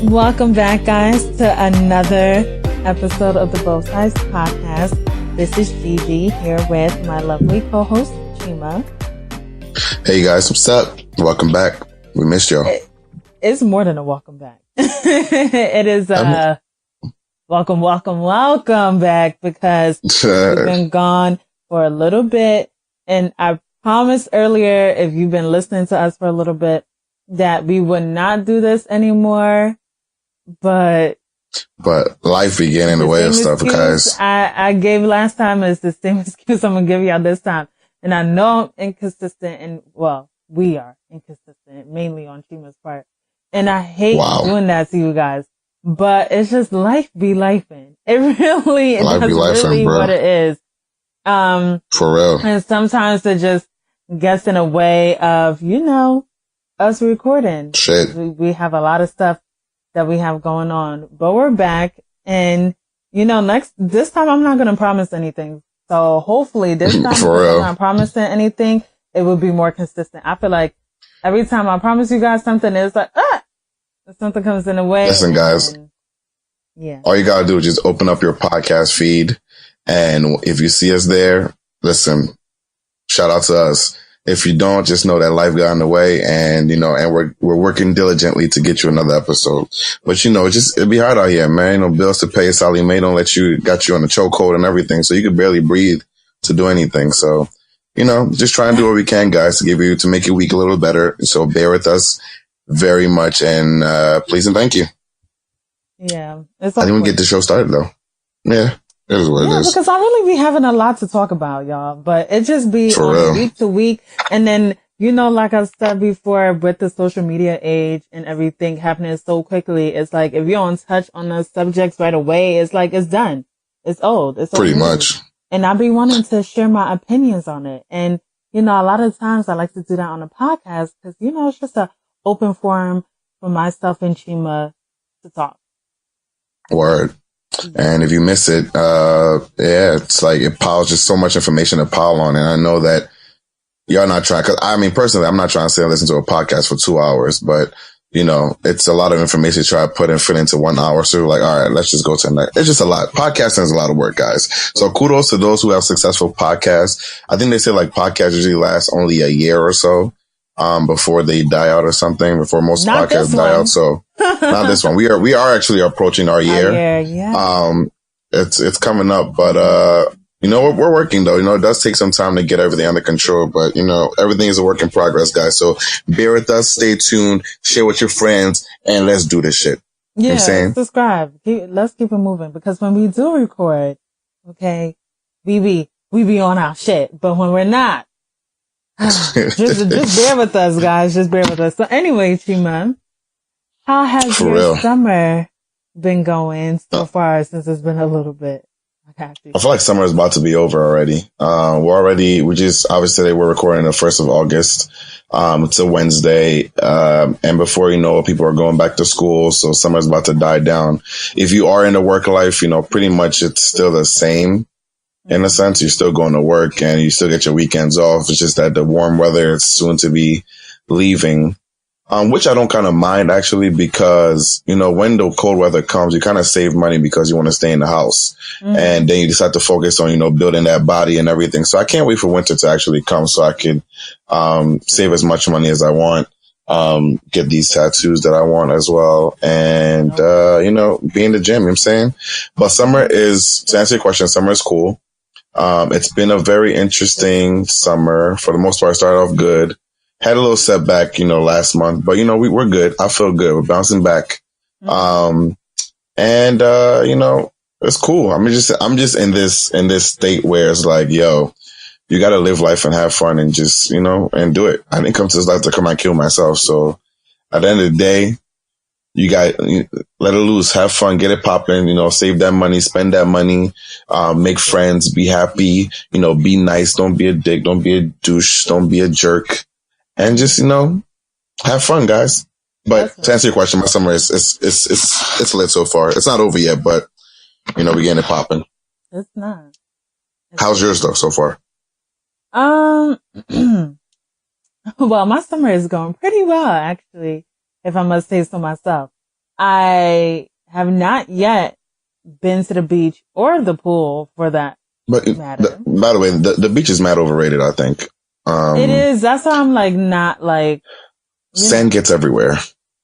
Welcome back, guys, to another episode of the Both Sides Podcast. This is Gigi here with my lovely co-host, Chima. Hey, guys, what's up? Welcome back. We missed y'all. It's more than a welcome back. It is welcome back because we've been gone for a little bit. And I promised earlier, if you've been listening to us for a little bit, that we would not do this anymore. But life began in the way of stuff, guys. I gave last time is the same excuse I'm going to give y'all this time. And I know I'm inconsistent, and well, we are inconsistent, mainly on Chima's part. And I hate doing that to you guys. But it's just life be lifing. That's really what it is. For real. And sometimes it just gets in a way of, us recording. Shit. We have a lot of stuff that we have going on, but we're back. And, this time I'm not going to promise anything. So hopefully this time I'm not promising anything, it will be more consistent. I feel like every time I promise you guys something, it's like, something comes in the way. Listen, guys. All you got to do is just open up your podcast feed. And if you see us there, listen, shout out to us. If you don't, just know that life got in the way, and we're working diligently to get you another episode. But it'd be hard out here, man. Bills to pay. Sally Mae don't got you on the chokehold and everything, so you could barely breathe to do anything. So, just try and do what we can, guys, to make your week a little better. So bear with us very much, and please and thank you. Yeah, I didn't get the show started though. Yeah. It is what it is. Because I really be having a lot to talk about, y'all. But it just be week to week. And then, like I said before, with the social media age and everything happening so quickly, it's like if you don't touch on the subjects right away, it's like it's done. It's old. It's pretty much. And I be wanting to share my opinions on it. And, a lot of times I like to do that on a podcast because, it's just an open forum for myself and Chima to talk. Word. And if you miss it, it's like it piles just so much information to pile on. And I know that y'all not trying, personally, I'm not trying to sit and listen to a podcast for 2 hours, but it's a lot of information to try to fit into 1 hour. So we're like, all right, let's just go to the next. It's just a lot. Podcasting is a lot of work, guys. So kudos to those who have successful podcasts. I think they say like podcasts usually last only a year or so. Before they die out or something, before most podcasts die out. So not this one. We are actually approaching our year. It's coming up, but, we're working though. It does take some time to get everything under control, but everything is a work in progress, guys. So bear with us, stay tuned, share with your friends, and let's do this shit. Yeah. Subscribe. Let's keep it moving, because when we do record, okay, we be on our shit, but when we're not, just bear with us, guys. Just bear with us. So anyway, Chima, how has your summer been going so far since it's been a little bit? I feel like summer is about to be over already. Obviously we're recording the 1st of August. It's a Wednesday. And before you know it, people are going back to school. So summer is about to die down. If you are in the work life, pretty much it's still the same. In a sense, you're still going to work and you still get your weekends off. It's just that the warm weather is soon to be leaving, which I don't kind of mind actually, because, when the cold weather comes, you kind of save money because you want to stay in the house. And then you decide to focus on, building that body and everything. So I can't wait for winter to actually come so I can, save as much money as I want, get these tattoos that I want as well. And, be in the gym, you know what I'm saying? But summer is, to answer your question, summer is cool. It's been a very interesting summer. For the most part, started off good. Had a little setback, last month, but we're good. I feel good. We're bouncing back. It's cool. I'm just in this state where it's like, yo, you got to live life and have fun and just, and do it. I didn't come to this life to come and kill myself. So at the end of the day, you got let it loose, have fun, get it popping, save that money, spend that money, make friends, be happy, be nice. Don't be a dick. Don't be a douche. Don't be a jerk, and just, have fun, guys. But to answer your question, my summer is lit so far. It's not over yet, but we're getting it popping. It's not. How's yours though so far? Well, my summer is going pretty well, actually, if I must say so myself. I have not yet been to the beach or the pool for that matter. By the way, the beach is mad overrated, I think. It is. That's why I'm like, not like... Sand gets everywhere.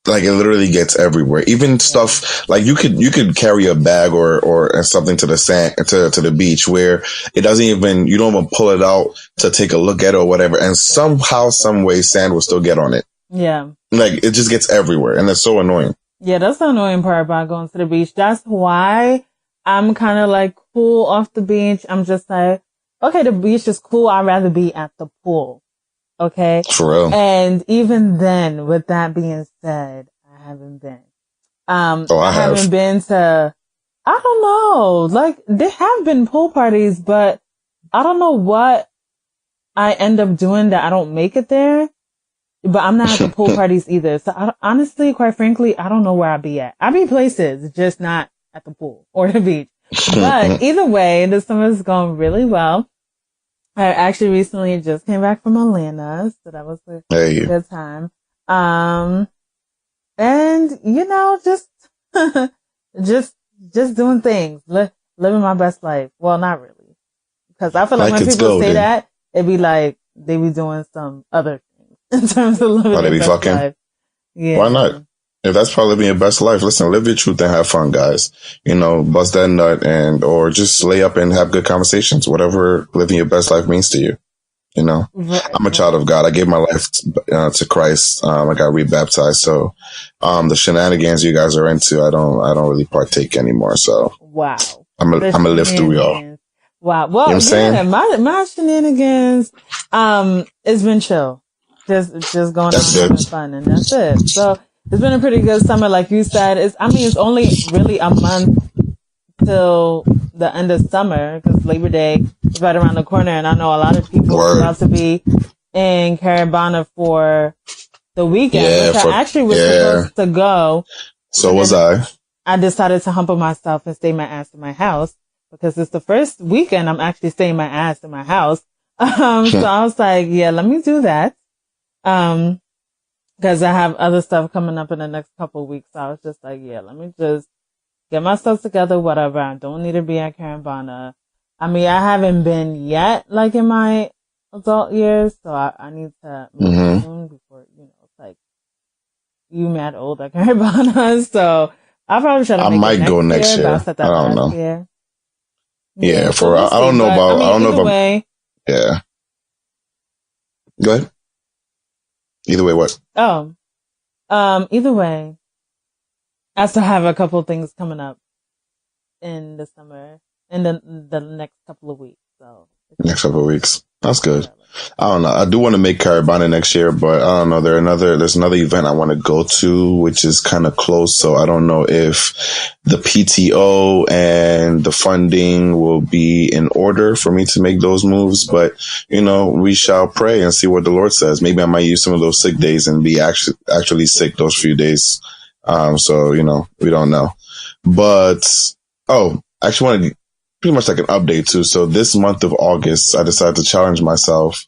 Like it literally gets everywhere. Even stuff like you could carry a bag or something to the sand to the beach where it doesn't even, you don't even pull it out to take a look at it or whatever. And somehow, some way sand will still get on it. Yeah. Like it just gets everywhere and it's so annoying. Yeah, that's the annoying part about going to the beach. That's why I'm kind of like cool off the beach. I'm just like, okay, the beach is cool. I'd rather be at the pool. Okay. For real. And even then, with that being said, I haven't been. I haven't been to, I don't know, like there have been pool parties, but I don't know what I end up doing that I don't make it there. But I'm not at the pool parties either. So honestly, quite frankly, I don't know where I'd be at. I'd be places, just not at the pool or the beach. But either way, the summer's going really well. I actually recently just came back from Atlanta, so that was a good time. And you know, just doing things, living my best life. Well, not really, because I feel like when people say that, it'd be like they be doing some other things in terms of living their best life. Yeah. Why not? If that's part of living your best life, listen, live your truth and have fun, guys. You know, bust that nut or just lay up and have good conversations, whatever living your best life means to you. You know, I'm a child of God. I gave my life to Christ. I got rebaptized. So, the shenanigans you guys are into, I don't really partake anymore. So, wow. I'm gonna live through y'all. Wow. Well, you know what I'm saying? My shenanigans, it's been chill. Just going out and having fun, and that's it. So, it's been a pretty good summer, like you said. It's only really a month till the end of summer because Labor Day is right around the corner, and I know a lot of people are about to be in Carabana for the weekend, which I actually was supposed to go. So was I. I decided to humble myself and stay my ass in my house because it's the first weekend I'm actually staying my ass in my house. So I was like, yeah, let me do that. Because I have other stuff coming up in the next couple of weeks. So I was just like, yeah, let me just get myself together, whatever. I don't need to be at Carabana. I mean, I haven't been yet, like in my adult years. So I need to move soon before, you know, it's like, you mad old at Carabana. So I'll probably try to make it next year. I don't know. Yeah, I don't know about, yeah. Go ahead. Either way, what? Either way, I still have a couple things coming up in the summer, in the next couple of weeks. So next couple of weeks, that's good. I don't know. I do want to make Carabana next year, but I don't know. There's another event I want to go to, which is kind of close. So I don't know if the PTO and the funding will be in order for me to make those moves. But, you know, we shall pray and see what the Lord says. Maybe I might use some of those sick days and be actually sick those few days. So, you know, we don't know. But, I actually wanted to pretty much like an update too. So this month of August, I decided to challenge myself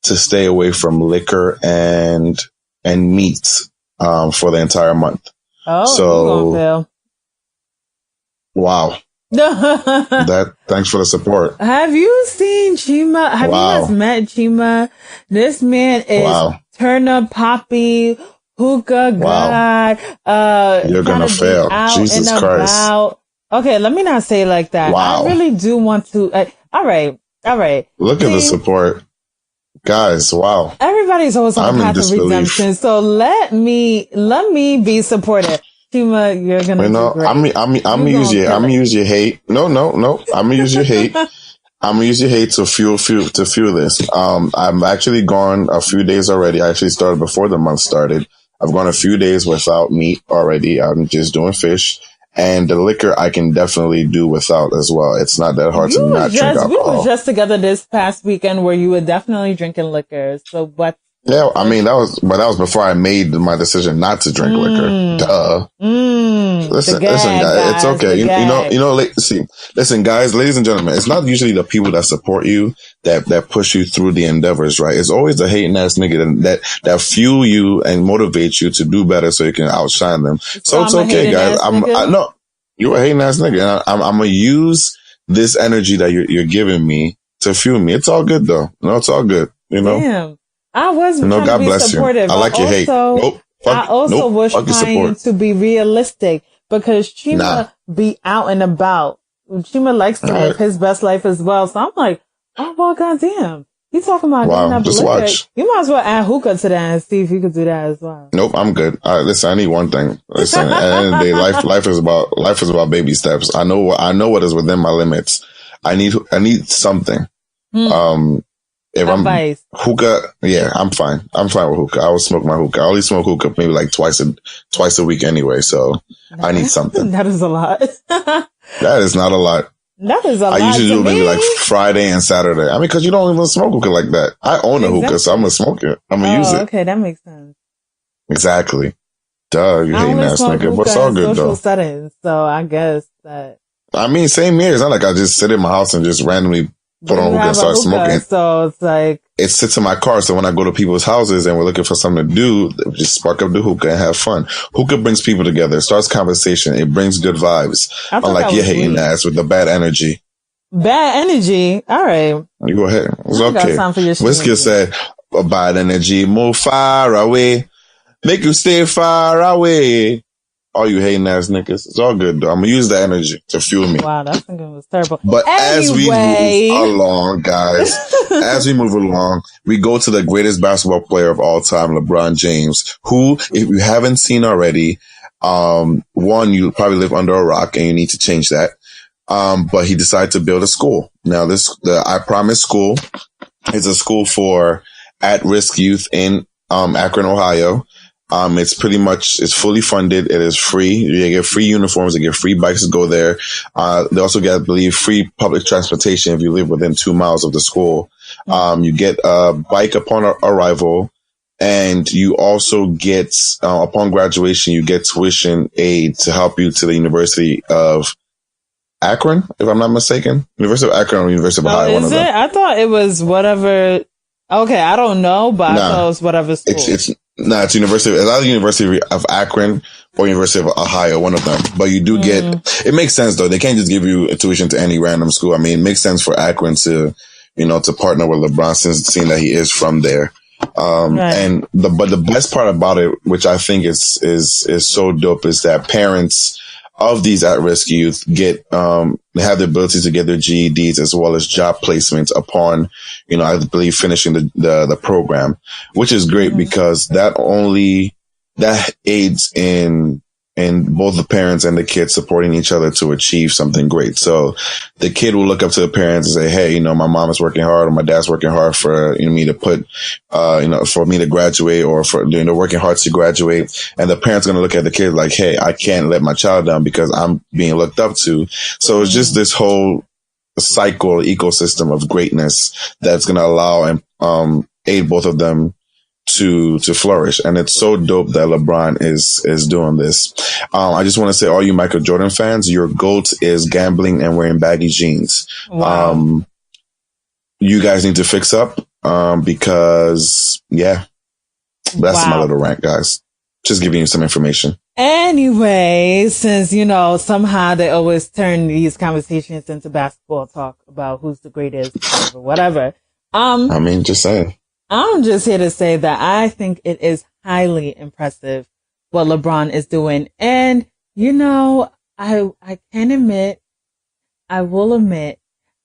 to stay away from liquor and meat, for the entire month. Oh, so wow. Thanks for the support. Have you seen Chima? Have you guys met Chima? This man is Turner Poppy, hookah god. You're gonna fail. Jesus Christ. Okay, let me not say it like that. Wow. I really do want to. All right. Look at the support. Guys, wow. Everybody's always on the path of redemption. So let me be supportive. Chima, you're gonna do great. I'm gonna use your hate. No. I'm gonna use your hate. I'm gonna use your hate to fuel this. I'm actually gone a few days already. I actually started before the month started. I've gone a few days without meat already. I'm just doing fish. And the liquor I can definitely do without as well. It's not that hard to not drink alcohol. We were just together this past weekend where you were definitely drinking liquor. So what's Yeah, I mean that was before I made my decision not to drink liquor. Duh. Listen, guys, it's okay. Listen, guys, ladies and gentlemen, it's not usually the people that support you that push you through the endeavors, right? It's always the hating ass nigga that fuel you and motivate you to do better so you can outshine them. So it's okay, guys. No, you're a hating ass nigga, and I'm gonna use this energy that you're giving me to fuel me. It's all good though. No, it's all good. Damn. I was trying God to be bless supportive. You. I like your hate. Nope. I also was trying to be realistic because Chima be out and about. Chima likes to live his best life as well. So I'm like, oh, well, goddamn. He's talking about getting up just watch. You might as well add hookah to that and see if you could do that as well. Nope, I'm good. Listen, I need one thing. Listen, at the end of the day, life is about baby steps. I know what is within my limits. I need something. If Advice. I'm hookah, yeah, I'm fine. I'm fine with hookah. I will smoke my hookah. I only smoke hookah maybe like twice a week anyway. So I need something. That is a lot. That is not a lot. That is a lot. I usually do maybe like Friday and Saturday. I mean, cause you don't even smoke hookah like that. I own a hookah, so I'm gonna smoke it. I'm gonna use it. Okay, that makes sense. Exactly. Duh, you hating ass nigga. But it's all good though. Settings, so I guess that. I mean, same here. It's not like I just sit in my house and just randomly put on hookah and start smoking. So it's like it sits in my car. So when I go to people's houses and we're looking for something to do, just spark up the hookah and have fun. Hookah brings people together. It starts conversation. It brings good vibes. Unlike your hating ass with the bad energy. Bad energy. All right. You go ahead. It's okay. Whiskey said, bad energy, move far away. Make you stay far away. All you hating ass niggas. It's all good though. I'm gonna use the energy to fuel me. Wow, that thing was terrible. But as we move along, guys, we go to the greatest basketball player of all time, LeBron James, who, if you haven't seen already, one, you probably live under a rock and you need to change that. But he decided to build a school. Now the I Promise School is a school for at-risk youth in, Akron, Ohio. It's fully funded. It is free. You get free uniforms. You get free bikes to go there. They also get, I believe, free public transportation if you live within 2 miles of the school. You get a bike upon arrival, and you also get, upon graduation, you get tuition aid to help you to the University of Akron, if I'm not mistaken. University of Akron or University of Ohio. Is it? I thought it was whatever. Okay, I don't know, but I thought it was whatever school. It's either University of Akron or University of Ohio, one of them. But you do get, it makes sense though. They can't just give you a tuition to any random school. I mean, it makes sense for Akron to partner with LeBron, since seeing that he is from there. But the best part about it, which I think is so dope, is that parents of these at-risk youth get, have the ability to get their GEDs as well as job placements upon, I believe finishing the program, which is great because that aids in both the parents and the kids supporting each other to achieve something great. So the kid will look up to the parents and say, hey, my mom is working hard or my dad's working hard for me to put, for me to graduate or for working hard to graduate. And the parents going to look at the kid like, hey, I can't let my child down because I'm being looked up to. So it's just this whole cycle, ecosystem of greatness that's going to allow and aid both of them to flourish. And it's so dope that LeBron is doing this. I just want to say, all you Michael Jordan fans, your GOAT is gambling and wearing baggy jeans. Wow. You guys need to fix up, because that's my little rant, guys. Just giving you some information. Anyway, since, somehow they always turn these conversations into basketball talk about who's the greatest or whatever. I mean, just saying. I'm just here to say that I think it is highly impressive what LeBron is doing. And, I will admit,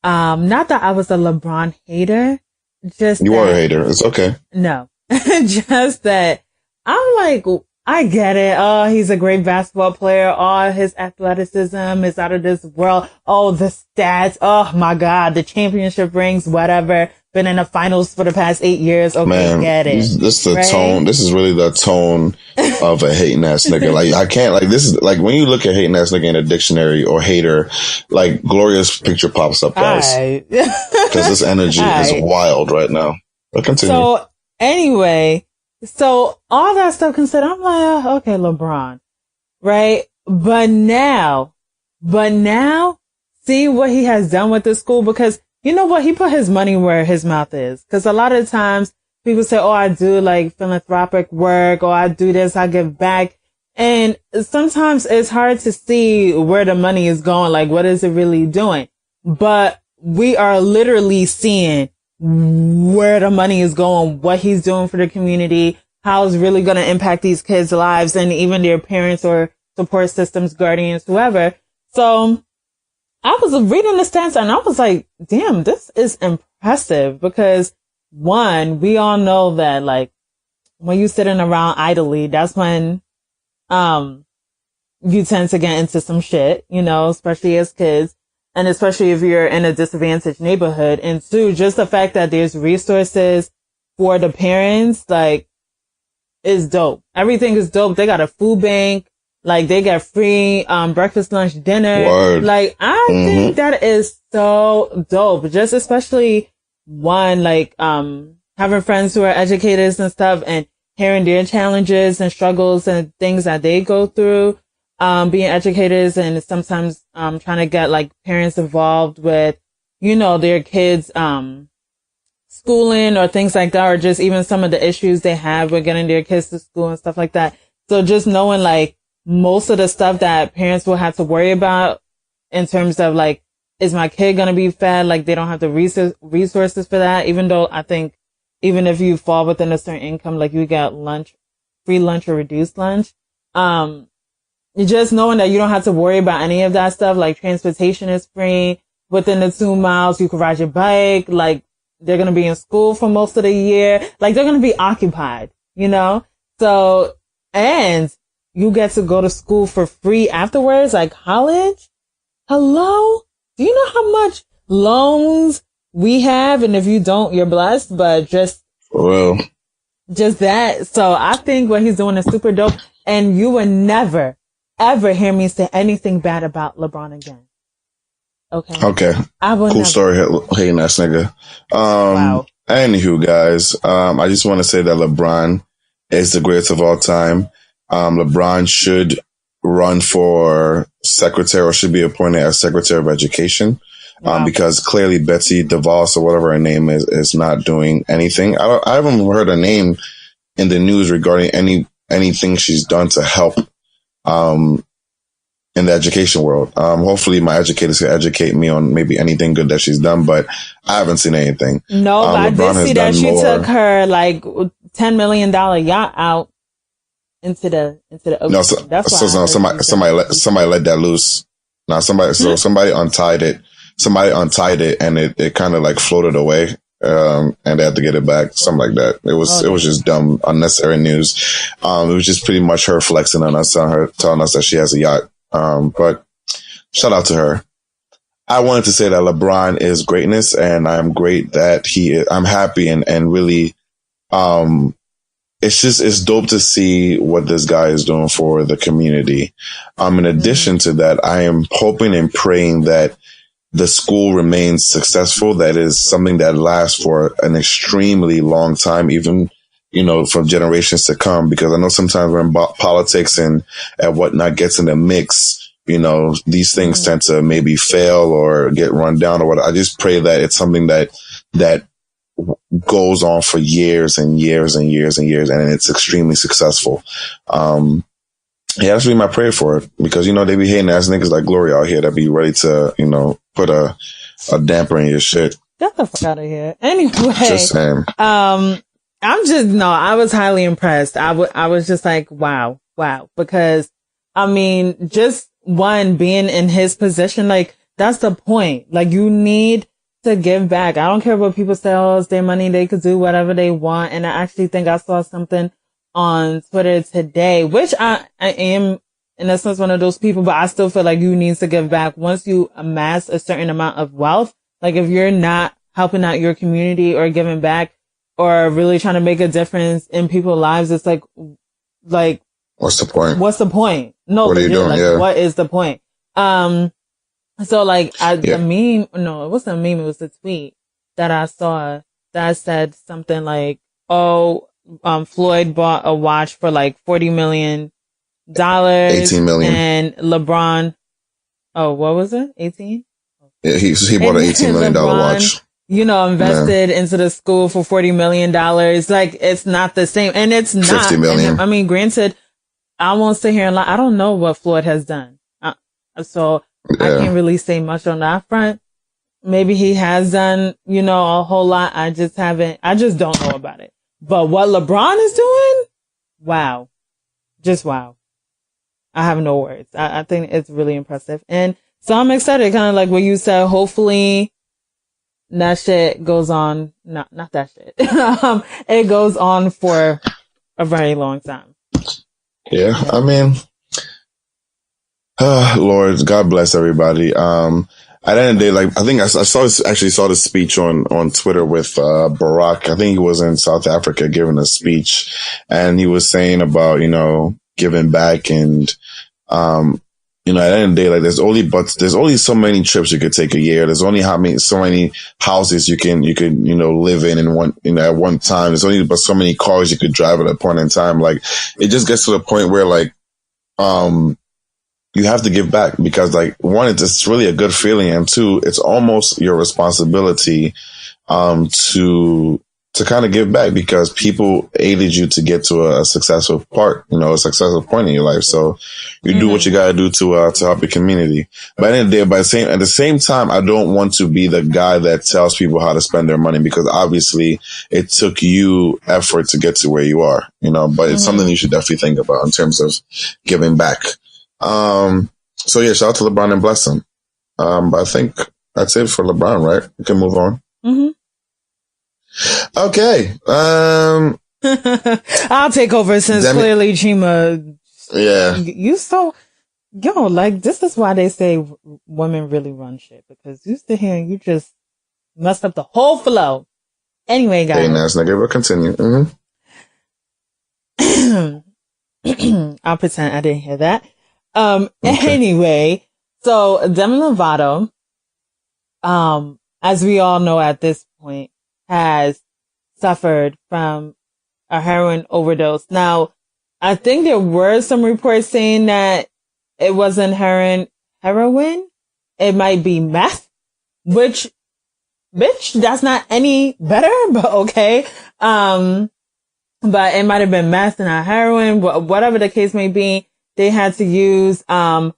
not that I was a LeBron hater, just you are a hater. It's okay. No, just that I'm like, I get it. Oh, he's a great basketball player. Oh, his athleticism is out of this world. Oh, the stats. Oh my God, the championship rings, whatever. Been in the finals for the past 8 years. Okay, man, get it. This is the tone. This is really the tone of a hating ass nigga. Like, I can't, like, this is like when you look at hating ass nigga in a dictionary or hater, like Gloria's picture pops up, guys. Because this energy is wild right now. But continue. So Anyway, so all that stuff considered, I'm like, oh, okay, LeBron, right? But now, see what he has done with the school, because you know what? He put his money where his mouth is. Because a lot of times people say, oh, I do like philanthropic work, or I do this, I give back. And sometimes it's hard to see where the money is going. Like, what is it really doing? But we are literally seeing where the money is going, what he's doing for the community, how it's really going to impact these kids' lives and even their parents or support systems, guardians, whoever. So I was reading the stats and I was like, damn, this is impressive, because one, we all know that like when you're sitting around idly, that's when, you tend to get into some shit, you know, especially as kids. And especially if you're in a disadvantaged neighborhood. And two, just the fact that there's resources for the parents, like, is dope. Everything is dope. They got a food bank. Like, they got free, breakfast, lunch, dinner. Word. Like, I think that is so dope. Just especially one, like, having friends who are educators and stuff and hearing their challenges and struggles and things that they go through. Being educators and sometimes, trying to get like parents involved with, you know, their kids, schooling or things like that, or just even some of the issues they have with getting their kids to school and stuff like that. So just knowing like most of the stuff that parents will have to worry about in terms of like, is my kid going to be fed? Like they don't have the resources for that, even though I think even if you fall within a certain income, like you get lunch, free lunch or reduced lunch. Just knowing that you don't have to worry about any of that stuff, like transportation is free. Within the 2 miles, you can ride your bike. Like, they're going to be in school for most of the year. Like, they're going to be occupied, you know? So, and you get to go to school for free afterwards, like college. Hello? Do you know how much loans we have? And if you don't, you're blessed, but just that. So I think what he's doing is super dope. And you would never, ever hear me say anything bad about LeBron again. Okay. I will cool never. story, hating ass nigga. Wow. Anywho, guys, I just want to say that LeBron is the greatest of all time. LeBron should run for secretary or should be appointed as Secretary of Education. Wow. Because clearly Betsy DeVos or whatever her name is not doing anything. I haven't heard her name in the news regarding anything she's done to help in the education world. Hopefully my educators can educate me on maybe anything good that she's done, but I haven't seen anything. No, but I did see that she took her like $10 million yacht out into the ocean. No, somebody let that loose. Now somebody untied it. Somebody untied it and it kind of like floated away. And they had to get it back, something like that. It was just dumb, unnecessary news. It was just pretty much her flexing on us, telling us that she has a yacht. But shout out to her. I wanted to say that LeBron is greatness, and I'm great that I'm happy and really, it's dope to see what this guy is doing for the community. In addition to that, I am hoping and praying that the school remains successful. That is something that lasts for an extremely long time, even, you know, for generations to come, because I know sometimes when politics and whatnot gets in the mix, you know, these things tend to maybe fail or get run down or what. I just pray that it's something that goes on for years and years and years and years, and it's extremely successful. Yeah, that's really my prayer for it, because, you know, they be hating ass niggas like Gloria out here that be ready to, you know, put a damper in your shit. Get the fuck out of here. Anyway. Just saying. I was highly impressed. I was just like, wow. Because, I mean, just one, being in his position, like, that's the point. Like, you need to give back. I don't care what people say, oh, it's their money, they could do whatever they want. And I actually think I saw something on Twitter today, which I am in a sense one of those people, but I still feel like you need to give back once you amass a certain amount of wealth. Like, if you're not helping out your community or giving back or really trying to make a difference in people's lives, it's like, what's the point? No, what are you doing? Like, what is the point? So like, the meme, no, it wasn't a meme, it was the tweet that I saw that said something like, Floyd bought a watch for like $40 million. 18 million. And LeBron, what was it? 18? Yeah, he bought an $18 million watch. Invested into the school for $40 million. Like, it's not the same. And it's not. 50 million. I mean, granted, I won't sit here and lie. I don't know what Floyd has done. So I can't really say much on that front. Maybe he has done, a whole lot. I just don't know about it. But what LeBron is doing? Wow. Just wow. I have no words. I think it's really impressive. And so I'm excited, kind of like what you said. Hopefully that shit goes on. Not that shit. It goes on for a very long time. Yeah. I mean, Lord, God bless everybody. At the end of the day, like, I think I saw the speech on Twitter with Barack. I think he was in South Africa giving a speech, and he was saying about, giving back, and at the end of the day, like, there's only so many trips you could take a year. There's only so many houses you can live in one, at one time. There's only but so many cars you could drive at a point in time. Like, it just gets to the point where, like, you have to give back, because, like, one, it's just really a good feeling, and two, it's almost your responsibility to kind of give back, because people aided you to get to a successful a successful point in your life. So you do what you got to do to help your community. But at the same time, I don't want to be the guy that tells people how to spend their money, because obviously it took you effort to get to where you are, but it's something you should definitely think about in terms of giving back. So yeah, shout out to LeBron and bless him. But I think that's it for LeBron, right? We can move on. Mm-hmm. Okay. I'll take over since clearly Chima. Yeah. This is why they say women really run shit, because you sit here and you just messed up the whole flow. Anyway, guys. Hey, nice nigga, we'll continue. Mm-hmm. I'll pretend I didn't hear that. Okay. Anyway, so Demi Lovato, as we all know at this point, has suffered from a heroin overdose. Now, I think there were some reports saying that it wasn't heroin. It might be meth, which, bitch, that's not any better, but okay. But it might have been meth and not heroin, whatever the case may be. They had to use, I'm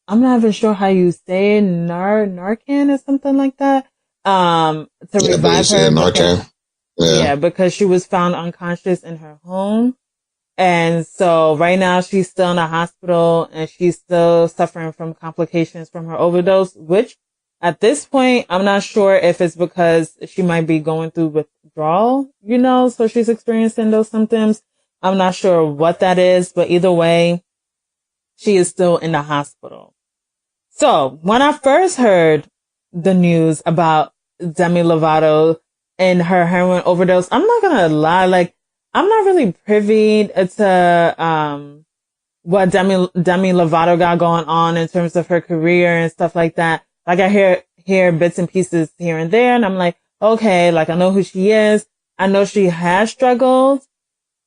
not even sure how you say it, Narcan or something like that, to revive her. Narcan. Yeah, because she was found unconscious in her home. And so right now she's still in the hospital and she's still suffering from complications from her overdose, which at this point, I'm not sure if it's because she might be going through withdrawal, so she's experiencing those symptoms. I'm not sure what that is, but either way, she is still in the hospital. So when I first heard the news about Demi Lovato and her heroin overdose, I'm not gonna lie, like, I'm not really privy to what Demi Lovato got going on in terms of her career and stuff like that. Like, I hear bits and pieces here and there, and I'm like, okay, like, I know who she is. I know she has struggled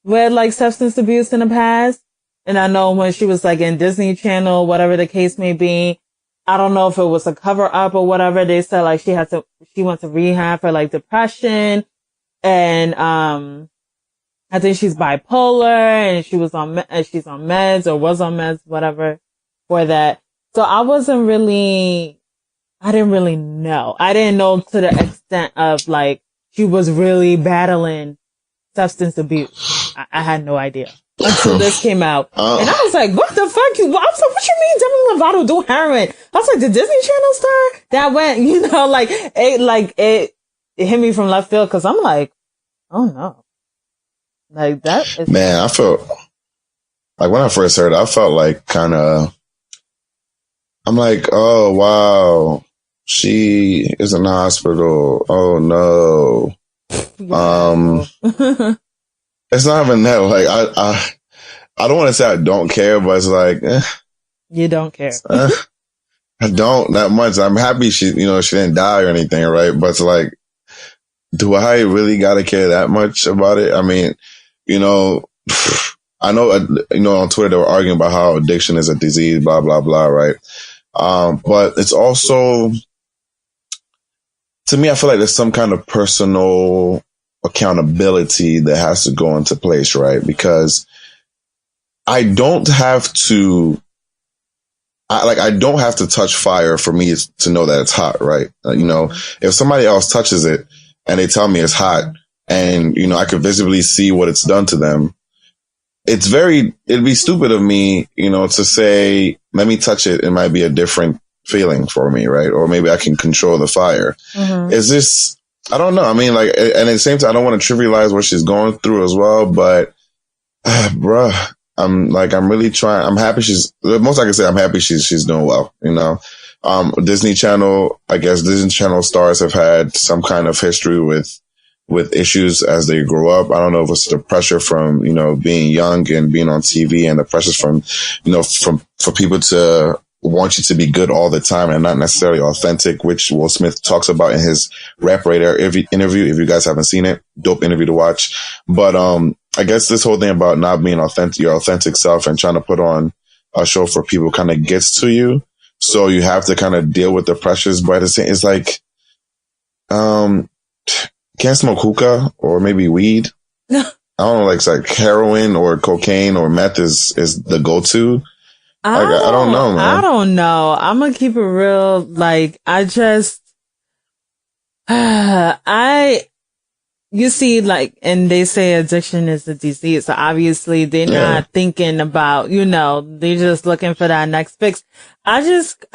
with, like, substance abuse in the past. And I know when she was, like, in Disney Channel, whatever the case may be, I don't know if it was a cover up or whatever. They said, like, she went to rehab for, like, depression. And, I think she's bipolar and she's on meds or was on meds, whatever, for that. So I didn't really know. I didn't know to the extent of, like, she was really battling substance abuse. I had no idea until this came out. And I was like, what the fuck? I was like, what you mean Demi Lovato do heroin? I was like, the Disney Channel star that went, it hit me from left field, because I'm like, oh no. Like, that is... Man, I felt like when I first heard it, I felt like I'm like, oh wow, she is in the hospital. Oh no. It's not even that, like, I don't want to say I don't care, but it's like, you don't care. I don't that much. I'm happy she didn't die or anything, right? But it's like, do I really gotta care that much about it? I mean, you know, I know, on Twitter they were arguing about how addiction is a disease, blah, blah, blah, right? But it's also, to me, I feel like there's some kind of personal accountability that has to go into place, right? Because I don't have to touch fire for me to know that it's hot, right? If somebody else touches it and they tell me it's hot and, I could visibly see what it's done to them, it'd be stupid of me, to say, let me touch it. It might be a different feeling for me, right? Or maybe I can control the fire. Is this, I don't know. I mean, like, and at the same time, I don't want to trivialize what she's going through as well, but bruh, I'm really trying. I'm happy the most I can say, I'm happy she's doing well, Disney Channel stars have had some kind of history with issues as they grow up. I don't know if it's the pressure from, being young and being on TV and the pressures from, for people to want you to be good all the time and not necessarily authentic, which Will Smith talks about in his Rap Radar interview. If you guys haven't seen it, dope interview to watch. But, I guess this whole thing about not being your authentic self and trying to put on a show for people kind of gets to you. So you have to kind of deal with the pressures, but it's like, can't smoke hookah or maybe weed. I don't know, like heroin or cocaine or meth is the go-to. I don't know, man. I don't know. I'm gonna keep it real. Like, you see, like, and they say addiction is a disease. So obviously they're not thinking about, they're just looking for that next fix. But here's the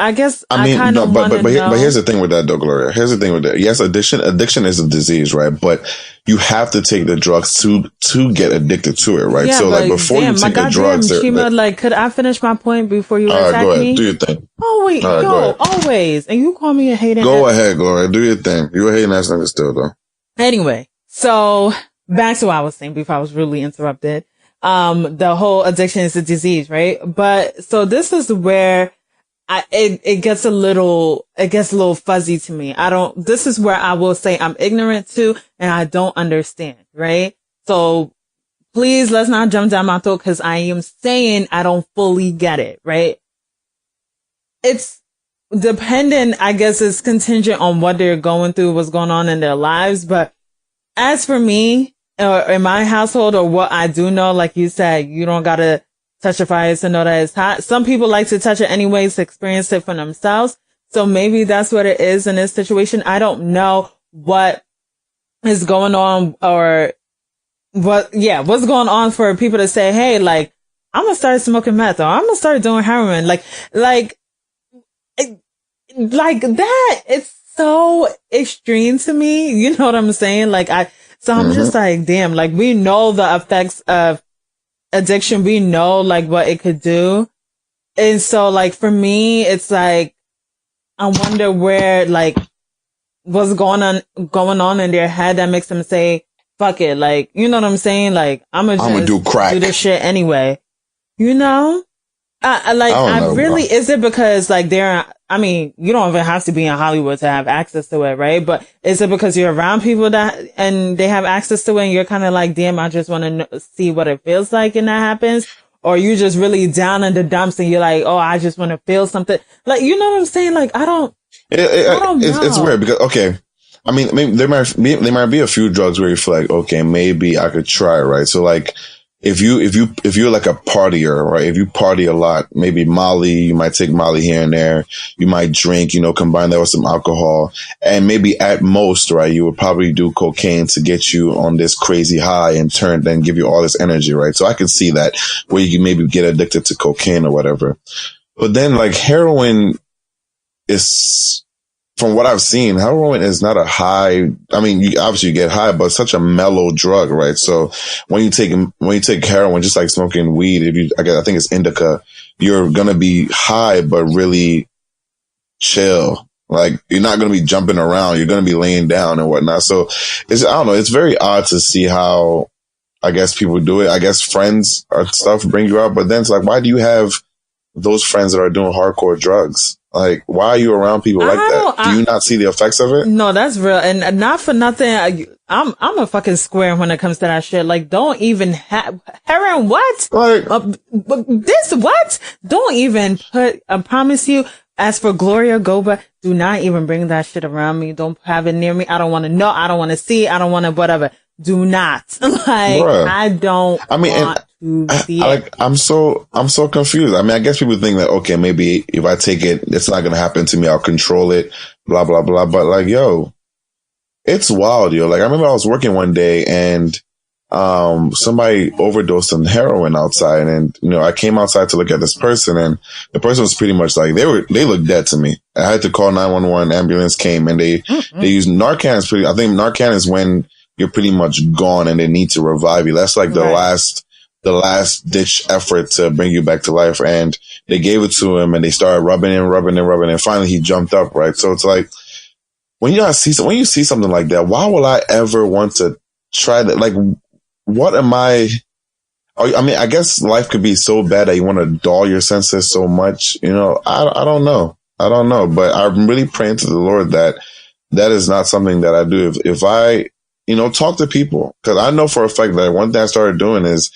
thing with that though, Gloria. Here's the thing with that. Yes, addiction is a disease, right? But you have to take the drugs to get addicted to it, right? Yeah, so like before you take the drugs, Chima, could I finish my point before you attack go ahead, me? do your thing. Oh wait, always. And you call me a hater. Go ahead, Gloria, do your thing. You're a hating ass nigga still though. Anyway. So back to what I was saying before I was rudely interrupted. The whole addiction is a disease, right? But so this is where it gets a little fuzzy to me. This is where I will say I'm ignorant to and I don't understand, right? So please let's not jump down my throat because I am saying I don't fully get it, right? It's dependent, I guess it's contingent on what they're going through, what's going on in their lives. But as for me, or in my household, or what I do know, like you said, you don't gotta touch a fire to know that it's hot. Some people like to touch it anyways to experience it for themselves. So maybe that's what it is in this situation. I don't know what is going on or what's going on for people to say, hey, like, I'm gonna start smoking meth or I'm gonna start doing heroin. Like that. It's so extreme to me. You know what I'm saying? I'm just like, damn, like we know the effects of addiction. We know like what it could do. And so like for me, it's like, I wonder where like what's going on in their head that makes them say, fuck it. Like, you know what I'm saying? Like, I'm gonna do crack. Do this shit anyway. You know? Is it because like you don't even have to be in Hollywood to have access to it, right? But is it because you're around people and they have access to it and you're kind of like, damn, I just want to see what it feels like and that happens? Or you just really down in the dumps and you're like, oh, I just want to feel something. Like, you know what I'm saying? Like, I don't know. It's weird because, okay. I mean, maybe there might be a few drugs where you feel like, okay, maybe I could try, right? So like, if you're like a partier, right? If you party a lot, maybe Molly, you might take Molly here and there. You might drink, combine that with some alcohol. And maybe at most, right, you would probably do cocaine to get you on this crazy high and then give you all this energy, right? So I can see that where you can maybe get addicted to cocaine or whatever. But then like heroin is, from what I've seen, heroin is not a high. I mean, you get high, but it's such a mellow drug, right? So when you take heroin, just like smoking weed, I think it's indica, you're gonna be high, but really chill. Like you're not gonna be jumping around. You're gonna be laying down and whatnot. So I don't know. It's very odd to see how I guess people do it. I guess friends or stuff bring you out, but then it's like, why do you have those friends that are doing hardcore drugs? Like, why are you around people like that? Do you not see the effects of it? No, that's real. And not for nothing. I'm a fucking square when it comes to that shit. Like, don't even have heroin. What? Like, this what? Don't even put, I promise you, as for Gloria, Goba, do not even bring that shit around me. Don't have it near me. I don't want to know. I don't want to see. I don't want to whatever. Do not. Like, bruh. I don't want to see it. I'm so confused. I mean, I guess people think that, okay, maybe if I take it, it's not going to happen to me. I'll control it, blah, blah, blah. But like, yo, it's wild, yo. Like, I remember I was working one day and, somebody overdosed on heroin outside, and, you know, I came outside to look at this person, and the person was pretty much like, they looked dead to me. I had to call 911, ambulance came, and they used Narcan. I think Narcan is when you're pretty much gone and they need to revive you. That's like the last ditch effort to bring you back to life. And they gave it to him and they started rubbing. And finally he jumped up. Right. So it's like, when you see something like that, why will I ever want to try that? Like, what am I mean, I guess life could be so bad that you want to dull your senses so much. You know, I don't know. But I'm really praying to the Lord that is not something that I do. If I, you know, talk to people, because I know for a fact that one thing I started doing is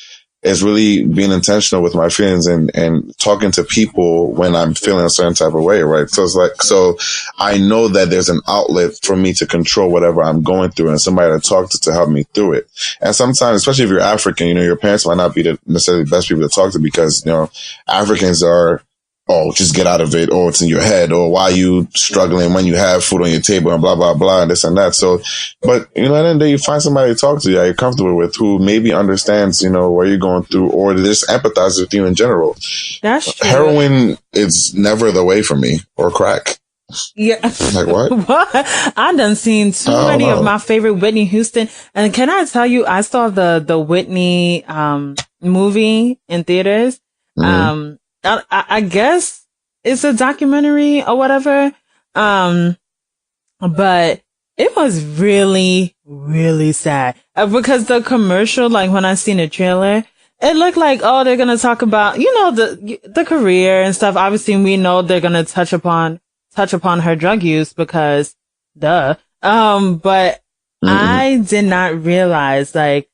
really being intentional with my feelings and talking to people when I'm feeling a certain type of way, right? So it's like, so I know that there's an outlet for me to control whatever I'm going through and somebody to talk to help me through it. And sometimes, especially if you're African, you know, your parents might not be necessarily the best people to talk to because, you know, Africans are, oh, just get out of it, or it's in your head, or why are you struggling when you have food on your table and blah, blah, blah, and this and that. So, but, you know, at the end of the day, you find somebody to talk to that you're comfortable with who maybe understands, you know, what you're going through, or just empathizes with you in general. That's true. Heroin is never the way for me, or crack. Yeah. Like what? What? I done seen too many of my favorite Whitney Houston. And can I tell you, I saw the Whitney, movie in theaters. Mm-hmm. I guess it's a documentary or whatever. But it was really, really sad because the commercial, like when I seen the trailer, it looked like, oh, they're going to talk about, you know, the career and stuff. Obviously we know they're going to touch upon her drug use because duh. But I did not realize like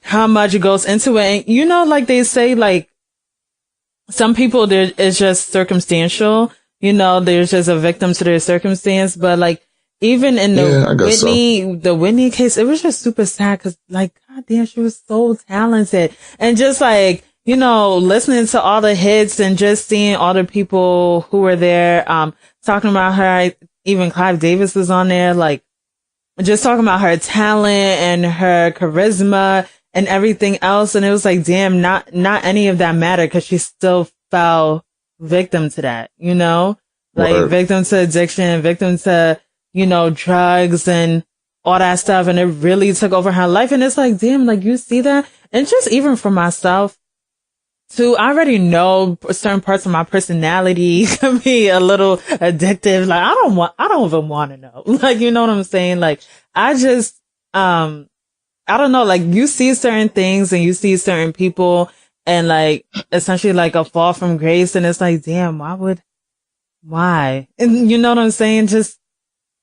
how much goes into it. And, you know, like they say, like, some people, it's just circumstantial, you know, there's just a victim to their circumstance. But like, even in the Whitney case, it was just super sad because like, goddamn, she was so talented. And just like, you know, listening to all the hits and just seeing all the people who were there, talking about her, even Clive Davis was on there, like just talking about her talent and her charisma and everything else. And it was like, damn, not any of that mattered because she still fell victim to that, you know, like victim to addiction, victim to, you know, drugs and all that stuff. And it really took over her life. And it's like, damn, like you see that. And just even for myself too, I already know certain parts of my personality can be a little addictive. Like I don't even want to know. Like, you know what I'm saying? Like I just, I don't know, like you see certain things and you see certain people and like essentially like a fall from grace. And it's like, damn, why? And you know what I'm saying? Just,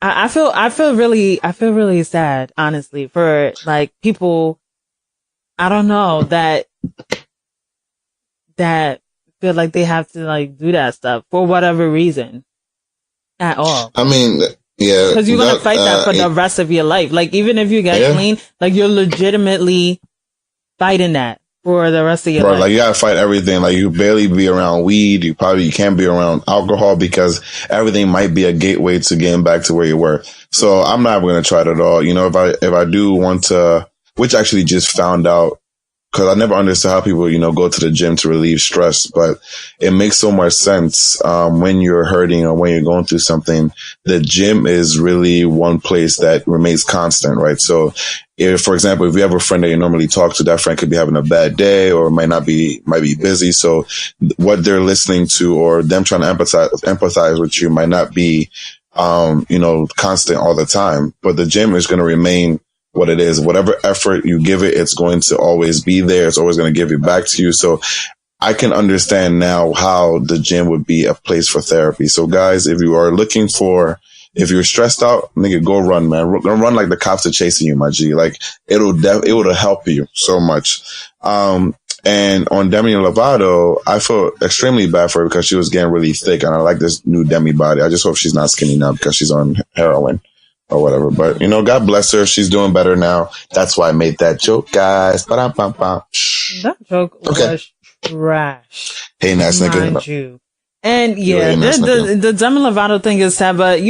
I feel really sad, honestly, for like people, I don't know, that feel like they have to like do that stuff for whatever reason at all. I mean, yeah. Because you're going to fight that for the rest of your life. Like, even if you get clean, like, you're legitimately fighting that for the rest of your life. Like, you got to fight everything. Like, you barely be around weed. You can't be around alcohol because everything might be a gateway to getting back to where you were. So I'm not going to try it at all. You know, if I do want to, which I actually just found out, because I never understood how people, you know, go to the gym to relieve stress, but it makes so much sense when you're hurting or when you're going through something. The gym is really one place that remains constant, right? So if, for example, if you have a friend that you normally talk to, that friend could be having a bad day or might be busy. So what they're listening to or them trying to empathize with you might not be, you know, constant all the time, but the gym is going to remain what it is. Whatever effort you give it, it's going to always be there. It's always going to give it back to you. So I can understand now how the gym would be a place for therapy. So guys, if if you're stressed out, nigga, go run, man. Run like the cops are chasing you, my G. Like it will help you so much. And on Demi Lovato, I feel extremely bad for her because she was getting really thick, and I like this new Demi body. I just hope she's not skinny now because she's on heroin or whatever. But God bless her. She's doing better now. That's why I made that joke, guys. That joke was trash. Hey, nice nigga. Mind you. And yeah, the Demi Lovato thing is sad, but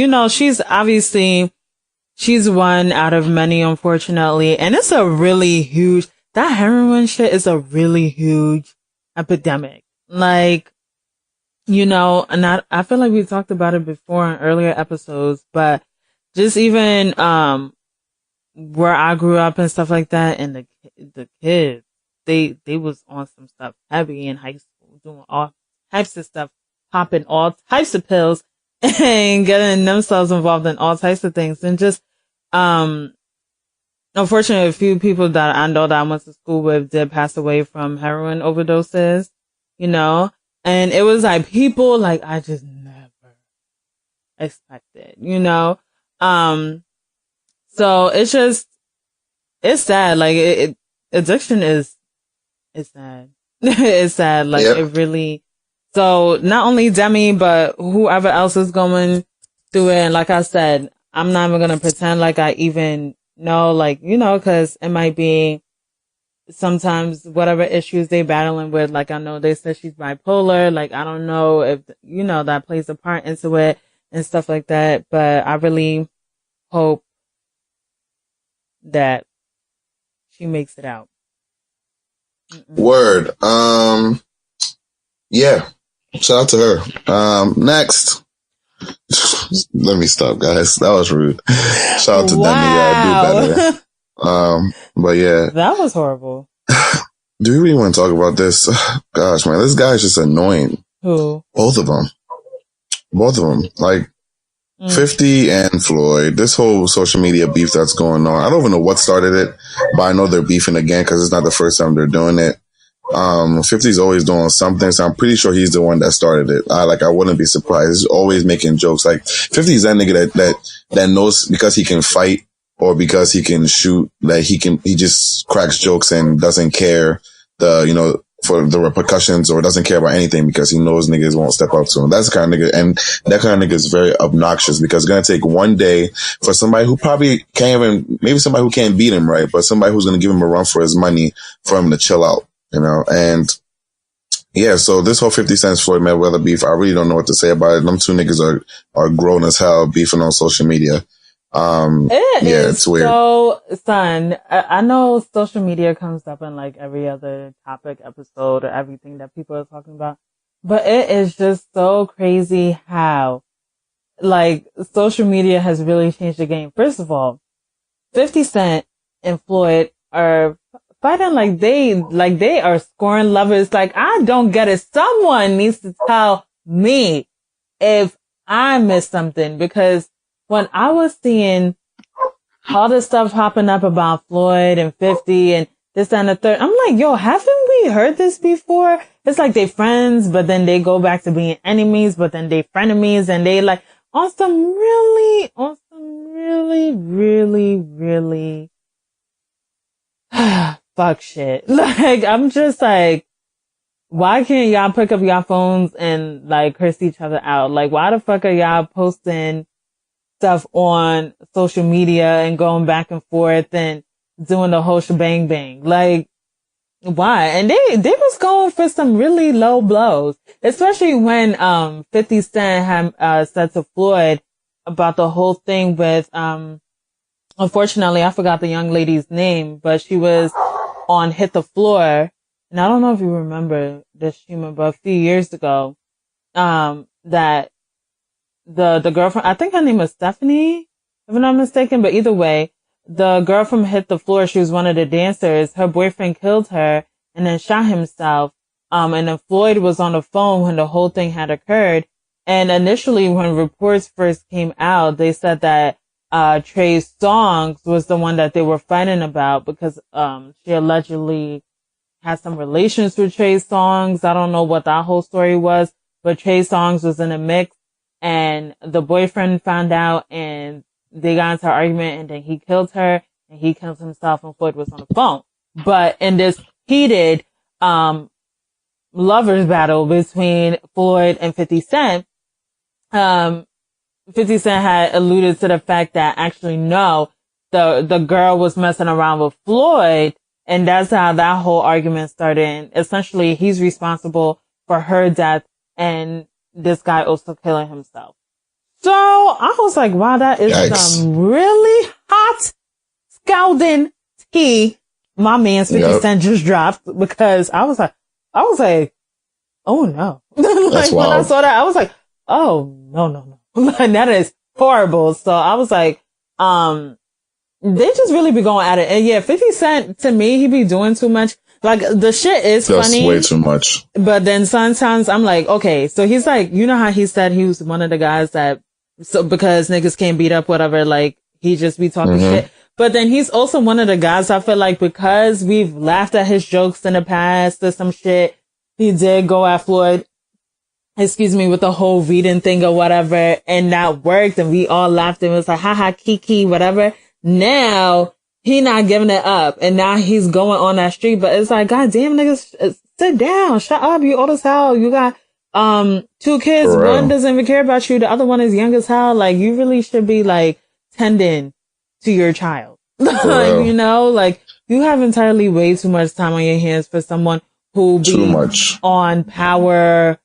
she's one out of many, unfortunately. And it's a really huge, that heroin shit is a really huge epidemic. Like, and I feel like we talked about it before in earlier episodes, but just even, where I grew up and stuff like that, and the kids, they was on some stuff heavy in high school, doing all types of stuff, popping all types of pills and getting themselves involved in all types of things. And just, unfortunately, a few people that I know that I went to school with did pass away from heroin overdoses, and it was like people like I just never expected, so it's sad. Like addiction is sad. It's sad. Like It really, so not only Demi, but whoever else is going through it. And like I said, I'm not even going to pretend like I even know, cause it might be sometimes whatever issues they battling with. Like I know they said she's bipolar. Like I don't know if, that plays a part into it and stuff like that. But I really hope that she makes it out. Word. Yeah. Shout out to her. Next. Let me stop, guys. That was rude. Shout out to Demi. Yeah, do better. But yeah. That was horrible. Do we really want to talk about this? Gosh, man, this guy's just annoying. Who? Both of them. Like, 50 and Floyd, this whole social media beef that's going on. I don't even know what started it, but I know they're beefing again because it's not the first time they're doing it. 50's always doing something, so I'm pretty sure he's the one that started it. I wouldn't be surprised. He's always making jokes. Like 50's that nigga that knows because he can fight or because he can shoot, that he just cracks jokes and doesn't care for the repercussions, or doesn't care about anything because he knows niggas won't step up to him. That's the kind of nigga, and that kind of nigga is very obnoxious because it's going to take one day for somebody who probably can't even, maybe somebody who can't beat him, right? But somebody who's going to give him a run for his money for him to chill out, and yeah, so this whole 50 Cent Floyd Mayweather beef, I really don't know what to say about it. Them two niggas are grown as hell beefing on social media. It's weird. So, son, I know social media comes up in like every other topic episode or everything that people are talking about, but it is just so crazy how like social media has really changed the game. First of all, 50 Cent and Floyd are fighting like they are scoring lovers. Like, I don't get it. Someone needs to tell me if I missed something, because when I was seeing all this stuff popping up about Floyd and 50 and this and the third, I'm like, yo, haven't we heard this before? It's like they friends, but then they go back to being enemies, but then they frenemies, and they like on some really fuck shit. Like, I'm just like, why can't y'all pick up y'all phones and like curse each other out? Like, why the fuck are y'all posting stuff on social media and going back and forth and doing the whole shebang bang? Like, why? And they was going for some really low blows, especially when 50 Cent had said to Floyd about the whole thing with unfortunately I forgot the young lady's name, but she was on Hit the Floor, and I don't know if you remember this, Chima, but a few years ago that the girlfriend, I think her name was Stephanie, if I'm not mistaken, but either way, the girl from Hit the Floor, she was one of the dancers, her boyfriend killed her and then shot himself. And then Floyd was on the phone when the whole thing had occurred. And initially when reports first came out, they said that Trey Songz was the one that they were fighting about because she allegedly had some relations with Trey Songz. I don't know what that whole story was, but Trey Songz was in a mix, and the boyfriend found out, and they got into an argument, and then he killed her, and he killed himself, and Floyd was on the phone. But in this heated lovers battle between Floyd and 50 Cent, 50 Cent had alluded to the fact that actually no, the girl was messing around with Floyd, and that's how that whole argument started. And essentially, he's responsible for her death, and this guy also killing himself. So I was like, wow, that is some really hot scalding tea my man's 50 Cent just dropped, because I was like, oh no. Like when I saw that, I was like, oh no. That is horrible. So I was like, they just really be going at it. And yeah, 50 Cent, to me, he be doing too much. Like, the shit is funny. That's way too much. But then sometimes I'm like, okay, so he's like, you know how he said he was one of the guys that, so because niggas can't beat up whatever, like, he just be talking shit. But then he's also one of the guys, I feel like, because we've laughed at his jokes in the past or some shit, he did go at Floyd, with the whole reading thing or whatever, and that worked, and we all laughed and was like, haha, kiki, whatever. Now, he not giving it up, and now he's going on that street, but it's like, god damn, niggas, sit down, shut up, you old as hell, you got, 2 kids, one doesn't even care about you, the other one is young as hell, like, you really should be, like, tending to your child. Like, you know, like, you have entirely way too much time on your hands for someone who be on power,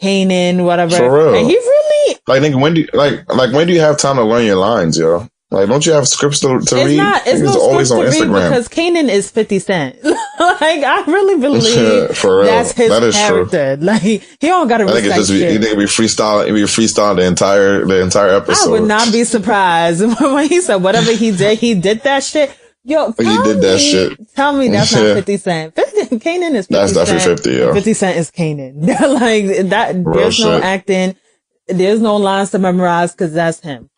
Kanan, whatever. For real. And he really, like, nigga, when do you have time to learn your lines, yo? Like, don't you have scripts to read? It's no always on Instagram. Because Kanan is 50 Cent. Like, I really believe for real. That's his that is character. True. Like, he don't gotta respect shit. You think it'd be freestyle the entire episode. I would not be surprised when he said whatever he did that shit. Yo, tell me that's not 50 Cent. Kanan is 50 That's definitely 50, yo. 50 Cent is Kanan. Like, that, there's no acting. There's no lines to memorize, because that's him.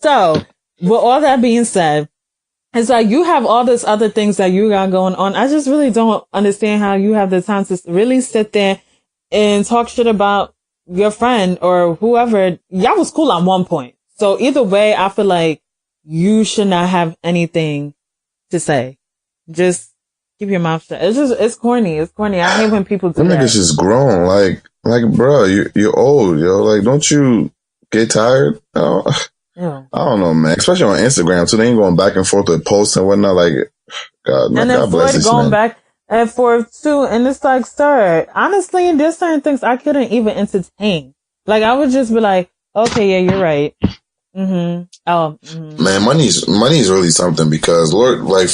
So, with all that being said, it's like you have all this other things that you got going on. I just really don't understand how you have the time to really sit there and talk shit about your friend or whoever. Y'all was cool at one point. So either way, I feel like you should not have anything to say. Just keep your mouth shut. It's corny. It's corny. I hate when people do that. Niggas just grown. Like, bro, you're old, yo. Like, don't you get tired? No. Yeah. I don't know, man. Especially on Instagram, so they ain't going back and forth with posts and whatnot. Like, God, man, God bless this man. And then Floyd going back and forth too, and it's like, sir, honestly, there's certain things I couldn't even entertain. Like, I would just be like, okay, yeah, you're right. Man, money's really something, because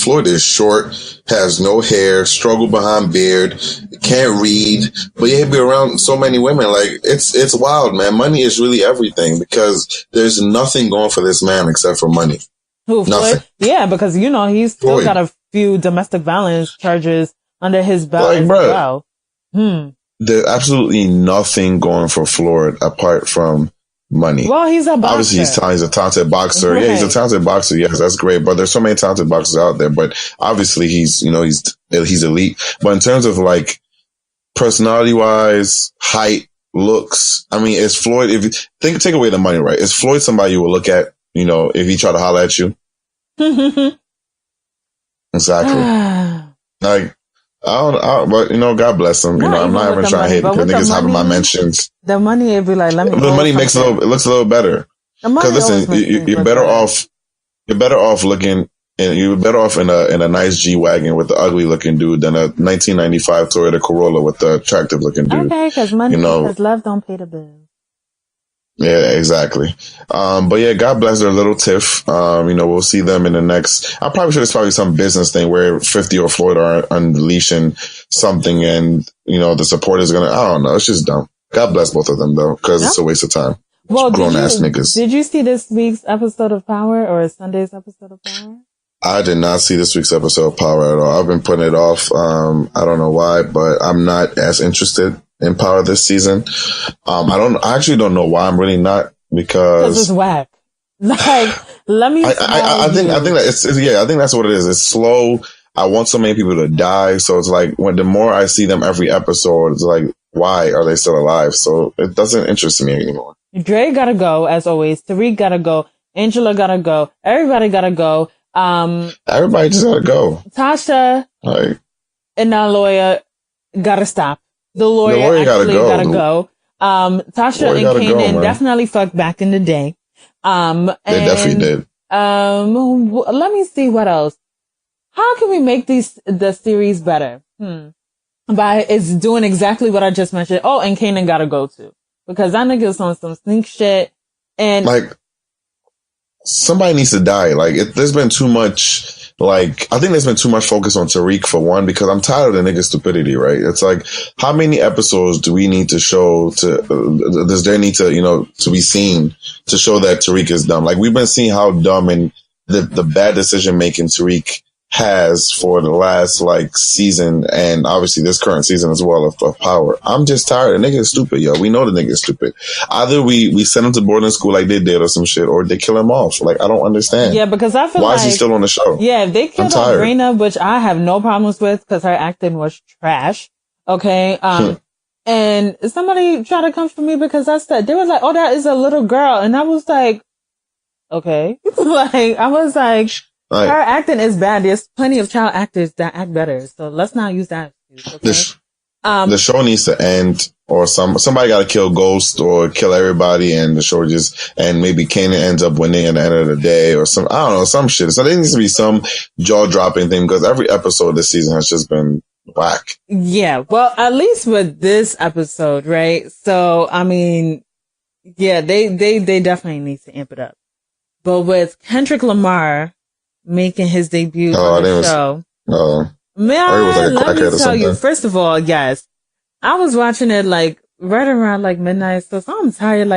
Floyd is short, has no hair, struggle behind beard, can't read, but he'd be around so many women. Like, it's wild, man. Money is really everything, because there's nothing going for this man except for money. Who, nothing. Floyd? Yeah, because he's still got a few domestic violence charges under his belt as well. There's absolutely nothing going for Floyd apart from money. Well, he's a boxer. Obviously, he's a talented boxer. Right. Yeah, he's a talented boxer. Yes, that's great. But there's so many talented boxers out there. But obviously, he's elite. But in terms of like personality wise, height, looks, I mean, is Floyd? If you take away the money, right? Is Floyd somebody you will look at? You know, if he try to holler at you? Exactly. Like, but God bless him. I'm not even trying to hate, because niggas having my mentions. The money, it'd be like, let me. The money makes it looks a little better. Because listen, you're better off. You're better off looking, and you're better off in a nice G-Wagon with the ugly looking dude than a 1995 Toyota Corolla with the attractive looking dude. Okay, because money, because love don't pay the bills. Yeah, exactly. But yeah, God bless their little tiff. We'll see them in the next, I'm probably sure there's probably some business thing where 50 or Floyd are unleashing something, and, the support is I don't know. It's just dumb. God bless both of them though, because it's a waste of time. Well, grown ass niggas. Did you see this week's episode of Power, or Sunday's episode of Power? I did not see this week's episode of Power at all. I've been putting it off. I don't know why, but I'm not as interested in Power this season. I actually don't know why. I'm really not, because it's whack. Like, let me. I think that I think that's what it is. It's slow. I want so many people to die. So it's like, when the more I see them every episode, it's like, why are they still alive? So it doesn't interest me anymore. Dre gotta go, as always. Tariq gotta go. Angela gotta go. Everybody gotta go. Everybody just gotta go. Tasha and that lawyer gotta stop. The lawyer actually gotta go. Tasha and Kanan definitely fucked back in the day. They definitely did. Let me see what else. How can we make the series better? By it's doing exactly what I just mentioned. Oh, and Kanan gotta go too. Because that nigga's on some sneak shit. And like, somebody needs to die. Like, there's been too much, like, I think there's been too much focus on Tariq for one, because I'm tired of the nigga's stupidity, right? It's like, how many episodes do we need to show does there need to, to be seen to show that Tariq is dumb? Like, we've been seeing how dumb and the bad decision making Tariq has for the last season, and obviously this current season as well, of Power. I'm just tired. The nigga is stupid, yo. We know the nigga is stupid. Either we send him to boarding school like they did or some shit, or they kill him off. Like, I don't understand. Yeah, because I feel why is he still on the show? Yeah, if they killed off Raina, which I have no problems with because her acting was trash. Okay. And somebody tried to come for me because I said, they were like, oh, that is a little girl. And I was like, okay. I was like, her acting is bad. There's plenty of child actors that act better. So let's not use that excuse, okay? The show needs to end, or somebody got to kill Ghost or kill everybody, and the show and maybe Kanan ends up winning at the end of the day, or I don't know, some shit. So there needs to be some jaw-dropping thing, because every episode this season has just been whack. Yeah, well, at least with this episode, right? So, I mean, yeah, they definitely need to amp it up. But with Kendrick Lamar making his debut on the show. Man, let me tell you, first of all, yes, I was watching it right around midnight, so I'm tired.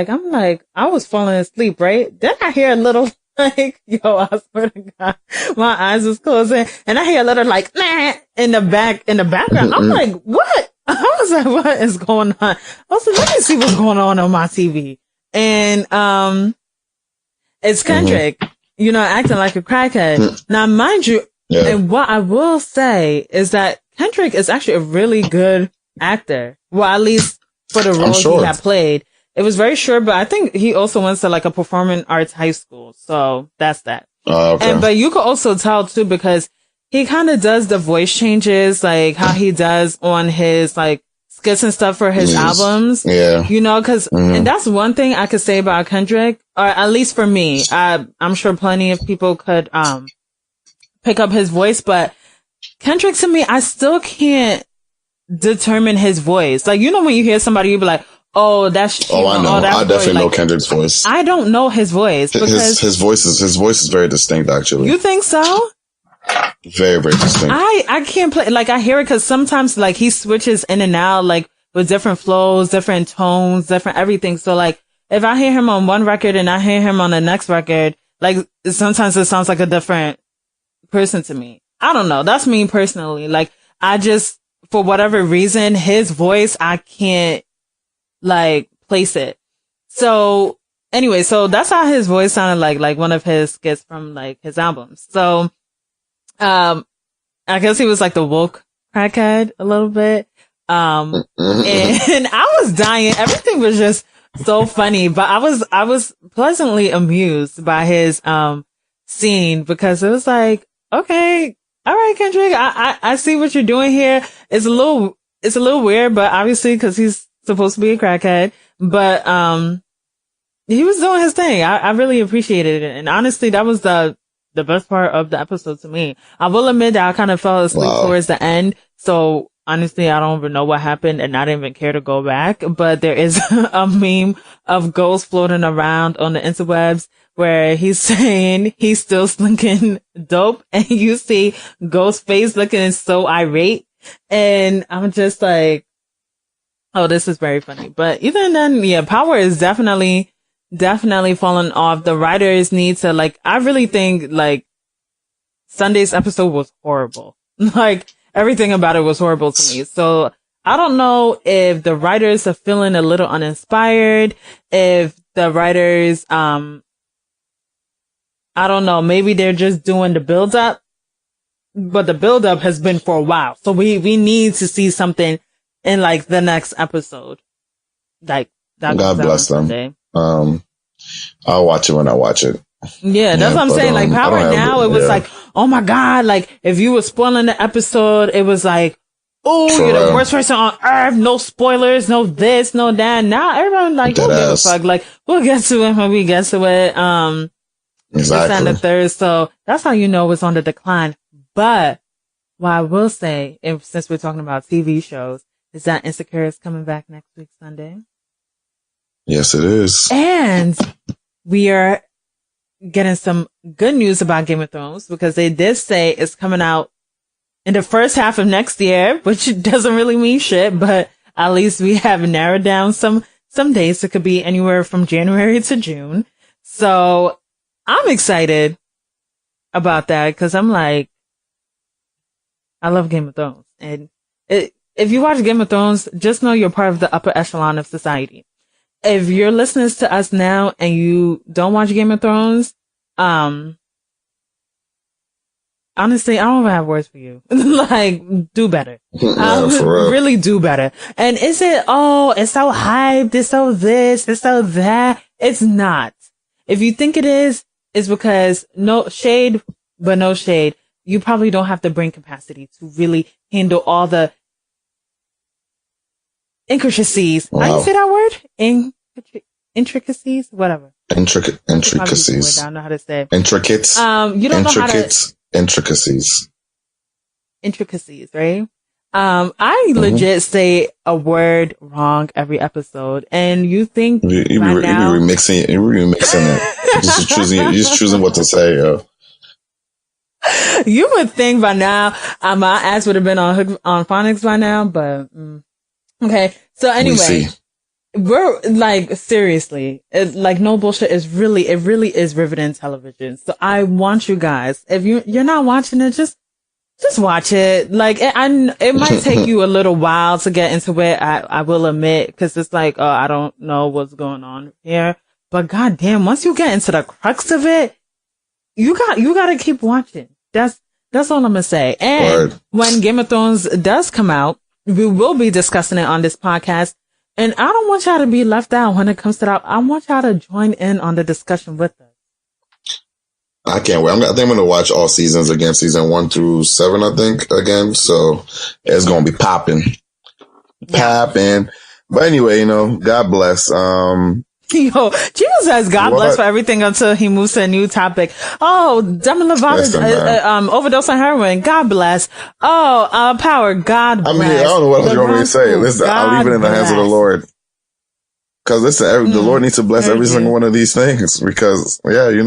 I was falling asleep, right? Then I hear a little yo, I swear to God, my eyes was closing, and I hear a little nah in the background. I'm like, what? I was like, what is going on? I was like, let me see what's going on my TV. And, it's Kendrick. Acting like a crackhead. Now, mind you, and what I will say is that Kendrick is actually a really good actor. Well, at least for the role he had played. It was very short, but I think he also went to a performing arts high school. So that's that. Okay. But you could also tell too, because he kind of does the voice changes, how he does on his skits and stuff for his albums. Yeah. Cause, and that's one thing I could say about Kendrick, or at least for me. I'm sure plenty of people could, pick up his voice, but Kendrick, to me, I still can't determine his voice. When you hear somebody, you be like, oh, that's Chima. Oh, I know. I definitely know Kendrick's voice. I don't know his voice because his voice is very distinct, actually. You think so? Very, very distinct. I can't play, I hear it because sometimes, he switches in and out, with different flows, different tones, different everything. So, if I hear him on one record and I hear him on the next record, sometimes it sounds like a different person to me. I don't know. That's me personally. I just, for whatever reason, his voice, I can't, place it. So, anyway, so that's how his voice sounded like one of his skits from, his albums. So, I guess he was the woke crackhead a little bit. And I was dying. Everything was just so funny, but I was pleasantly amused by his, scene, because it was okay, all right, Kendrick, I see what you're doing here. It's a little weird, but obviously, cause he's supposed to be a crackhead, but, he was doing his thing. I really appreciated it. And honestly, that was the best part of the episode to me. I will admit that I kind of fell asleep towards the end. So honestly, I don't even know what happened, and I didn't even care to go back. But there is a meme of Ghost floating around on the interwebs where he's saying he's still slinking dope, and you see Ghost's face looking so irate. And I'm just like, oh, this is very funny. But even then, yeah, Power is definitely falling off. The writers need to, I really think, Sunday's episode was horrible. Everything about it was horrible to me. So I don't know if the writers are feeling a little uninspired, if the writers, I don't know, maybe they're just doing the build up but the build up has been for a while. So we need to see something in like the next episode. Like that. God bless them. Sunday. I'll watch it when I watch it. Yeah, that's what I'm saying. Like Power now, it was like, oh my God, like if you were spoiling the episode, it was like, oh, you're the worst person on earth. No spoilers, no this, no that. Now everyone like, who give a fuck? Like, we'll get to it when we get to it. Exactly. And the third. So that's how you know it's on the decline. But what I will say, since we're talking about TV shows, is that Insecure is coming back next week, Sunday. Yes, it is. And we are getting some good news about Game of Thrones because they did say it's coming out in the first half of next year, which doesn't really mean shit, but at least we have narrowed down some dates. It could be anywhere from January to June. So I'm excited about that because I'm like, I love Game of Thrones. And if you watch Game of Thrones, just know you're part of the upper echelon of society. If you're listening to us now and you don't watch Game of Thrones, honestly, I don't even have words for you. Like, do better. Really do better. And is it, it's so hyped, it's so this, it's so that? It's not. If you think it is, it's because no shade, but no shade. You probably don't have the brain capacity to really handle all the intricacies. Wow. How do you say that word? Intricacies? Whatever. Intricacies. I don't know how to say it. Intricates. You don't know how to... Intricacies. Intricacies, right? I legit say a word wrong every episode, and you think you be remixing it. Just choosing what to say, yo. You would think by now, my ass would have been on phonics by now, but okay. So anyway, we're like, seriously, like no bullshit it really is riveting television. So I want you guys, if you're not watching it, just watch it. Like it might take you a little while to get into it. I will admit, cause it's like, I don't know what's going on here, but goddamn, once you get into the crux of it, you gotta keep watching. That's all I'm gonna say. And when Game of Thrones does come out, we will be discussing it on this podcast. And I don't want y'all to be left out when it comes to that. I want y'all to join in on the discussion with us. I can't wait. I think I'm going to watch all seasons again, season 1 through 7, I think, again. So it's going to be popping. Popping. But anyway, God bless. Yo, Jesus says God bless for everything until he moves to a new topic. Oh, Demi Lovato overdose on heroin. God bless. Oh, Power. God bless. I mean, I don't know what else you want me to say. Listen, I'll leave it in the hands of the Lord. Because listen, the Lord needs to bless every single one of these things. Because what else you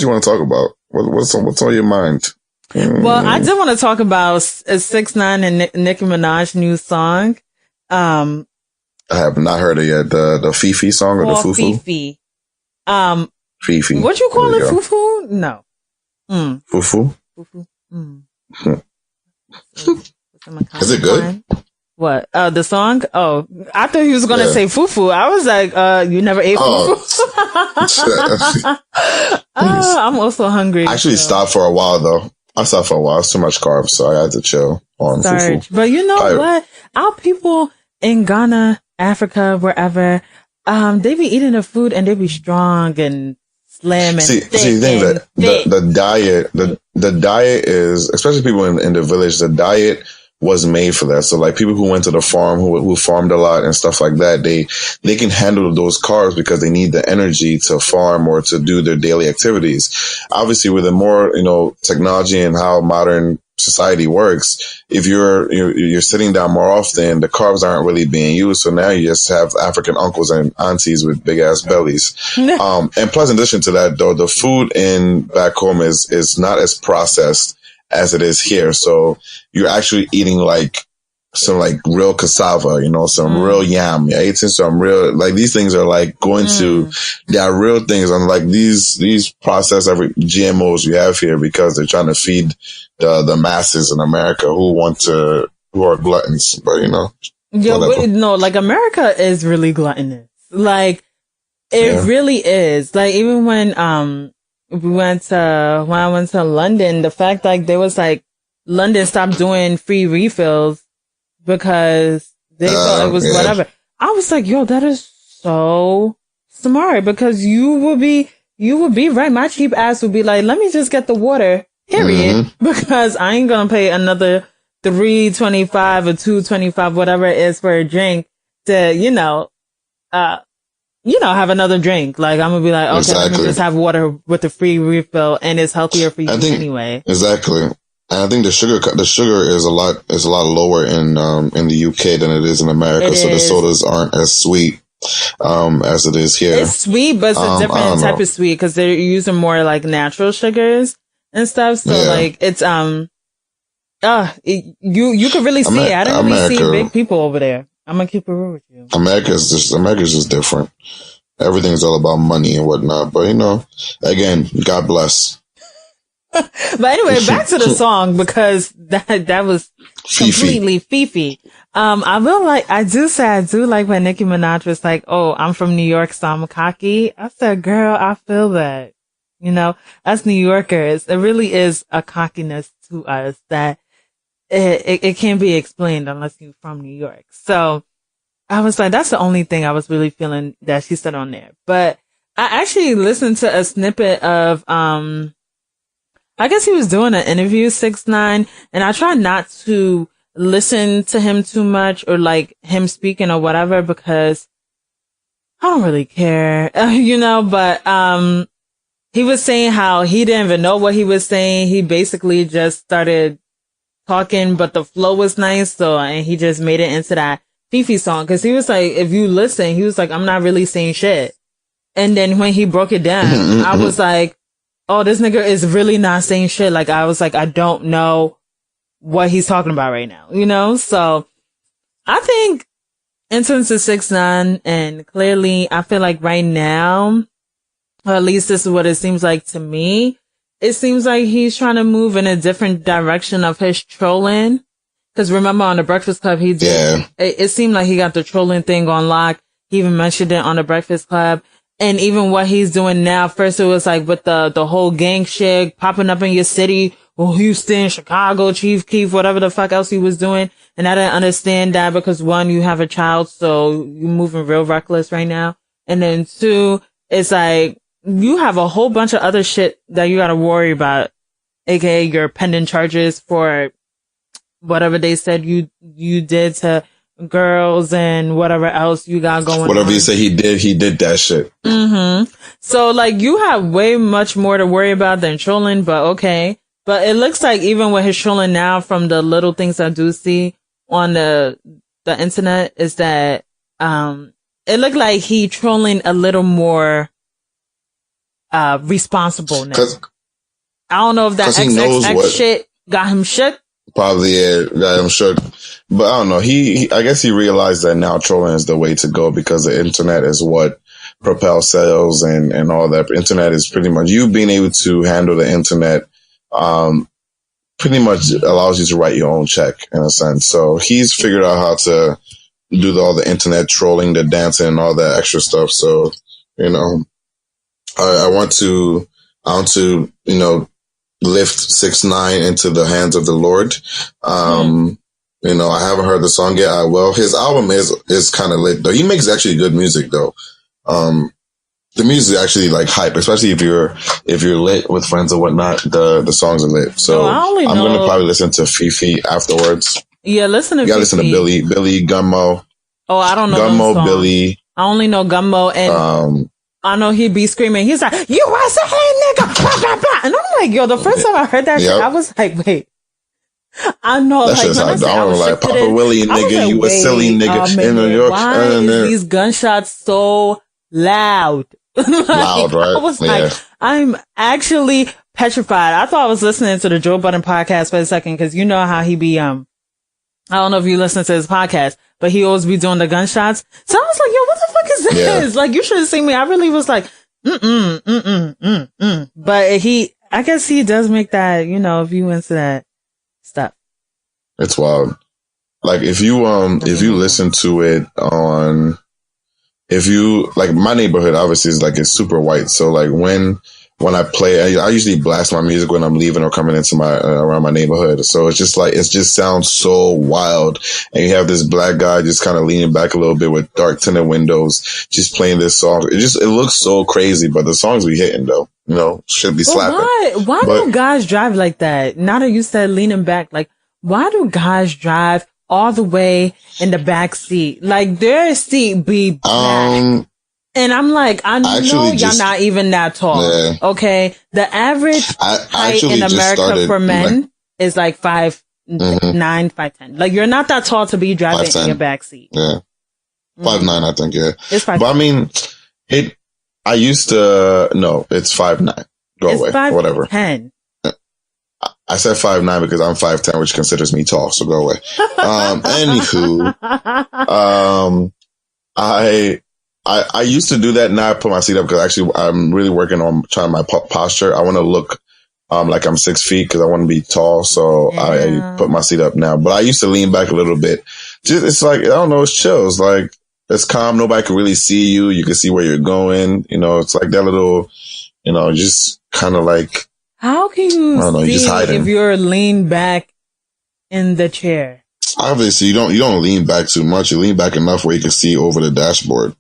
want to talk about? What's on your mind? Well, I did want to talk about 6ix9ine and Nicki Minaj's new song. I have not heard it yet. The Fifi song or the Fufu? Fifi. Fifi. What you call it? Fufu? No. Fufu? Fufu. Is it good? What? The song? Oh, I thought he was going to say fufu. I was like, you never ate fufu? I'm also hungry. I actually stopped for a while though. I stopped for a while. It's too much carbs, so I had to chill on fufu. But you know what? Our people in Ghana, Africa, wherever, they be eating the food and they be strong and slim and thick. See, the thing that the diet is, especially people in the village, the diet was made for that. So like people who went to the farm, who farmed a lot and stuff like that, they can handle those carbs because they need the energy to farm or to do their daily activities. Obviously with the more, technology and how modern society works, if you're sitting down more often, the carbs aren't really being used. So now you just have African uncles and aunties with big ass bellies. And plus in addition to that though, the food back home is not as processed as it is here. So you're actually eating like some like real cassava, some real yam. You're eating some real, like these things are like going to, they are real things. And like these processed GMOs you have here because they're trying to feed the masses in America who are gluttons, but like America is really gluttonous. Like it really is. Like even when, when I went to London, the fact like there was like London stopped doing free refills because they thought it was whatever. I was like, yo, that is so smart because you would be right. My cheap ass would be like, let me just get the water, period, because I ain't gonna pay another $3.25 or $2.25, whatever it is for a drink to, have another drink. Like, I'm gonna be like, okay, let me just have water with a free refill, and it's healthier for you anyway. Exactly. And I think the sugar is a lot lower in the UK than it is in America. So the sodas aren't as sweet as it is here. It's sweet, but it's a different type of sweet because they're using more like natural sugars and stuff. So like it's you could really see it. I didn't really see big people over there. I'm gonna keep it real with you. America's just different. Everything's all about money and whatnot. But again, God bless. But anyway, back to the song because that was completely Fifi. I do like when Nicki Minaj was like, "Oh, I'm from New York, so I'm cocky." I said, "Girl, I feel that." As New Yorkers, it really is a cockiness to us that it can't be explained unless you're from New York. So I was like, that's the only thing I was really feeling that she said on there. But I actually listened to a snippet of, I guess he was doing an interview, 6ix9ine, and I try not to listen to him too much or like him speaking or whatever because I don't really care, but, he was saying how he didn't even know what he was saying. He basically just started talking, but the flow was nice. And he just made it into that Fifi song. Cause he was like, if you listen, he was like, I'm not really saying shit. And then when he broke it down, I was like, oh, this nigga is really not saying shit. Like, I was like, I don't know what he's talking about right now, So I think in terms of 6ix9ine, and clearly I feel like right now, or at least this is what it seems like to me. It seems like he's trying to move in a different direction of his trolling. Cause remember on the Breakfast Club, he did, it seemed like he got the trolling thing on lock. He even mentioned it on the Breakfast Club. And even what he's doing now, first it was like with the whole gang shit popping up in your city, or Houston, Chicago, Chief Keef, whatever the fuck else he was doing. And I didn't understand that because one, you have a child, so you're moving real reckless right now. And then two, it's like, you have a whole bunch of other shit that you gotta worry about, aka your pending charges for whatever they said you did to girls and whatever else you got going on. Whatever you say he did that shit. So like you have way much more to worry about than trolling, but okay. But it looks like even with his trolling now, from the little things I do see on the internet, is that it looked like he trolling a little more responsible now. I don't know if that XXX shit got him shook. Probably, yeah, got him shook. But I don't know. I guess he realized that now trolling is the way to go because the internet is what propels sales and all that. Internet is pretty much you being able to handle the internet. Pretty much allows you to write your own check in a sense. So he's figured out how to do all the internet trolling, the dancing, and all that extra stuff. So I want to lift 6ix9ine into the hands of the Lord. I haven't heard the song yet. I will. His album is kind of lit though. He makes actually good music though. The music is actually like hype, especially if you're lit with friends or whatnot. The songs are lit. So I'm gonna probably listen to Fifi afterwards. Yeah, listen to. You gotta listen to Billy Gummo. Oh, I don't know. Gummo, Billy. I only know Gummo and. I know he'd be screaming. He's like, USA nigga, blah, blah, blah. And I'm like, yo, the first time I heard that shit, I was like, wait. I know, that like, when I was like, Papa Willie nigga, like, you a silly nigga in New York. Why is these gunshots so loud? Loud, right? I was like, I'm actually petrified. I thought I was listening to the Joe Budden podcast for a second, because you know how he be, I don't know if you listen to his podcast, but he always be doing the gunshots. So I was like, yo, what the fuck is this? Like, you should have seen me. I really was like, But I guess he does make that, if you into that stuff. It's wild. Like, if you listen to it like my neighborhood obviously is like, it's super white. So like when when I play, I usually blast my music when I'm leaving or coming into my around my neighborhood. So it's just like, it just sounds so wild. And you have this black guy just kind of leaning back a little bit with dark tinted windows, just playing this song. It looks so crazy, but the songs be hitting though. You know, should be slapping. Why do guys drive like that? Now that you said leaning back, like, why do guys drive all the way in the back seat? Like, their seat be back. And I'm like, I know y'all not even that tall. Yeah. Okay. The average height in America for men is like 5'9", 5'10". Like, you're not that tall to be driving 5'10". In your back seat. Yeah. 5'9", I think, yeah. It's 5'9". But I mean, I used to, no, it's 5'9". Go away. 5'10". Whatever. I said 5'9" because I'm 5'10", which considers me tall, so go away. Anywho, I used to do that. Now I put my seat up because actually I'm really working on trying my posture. I want to look like I'm 6 feet because I want to be tall. So I put my seat up now. But I used to lean back a little bit. It's like, I don't know, it's chill. It's like, it's calm. Nobody can really see you. You can see where you're going. You know, it's like that little, you know, just kind of like. How can you see if you're leaned back in the chair? Obviously, you don't lean back too much. You lean back enough where you can see over the dashboard.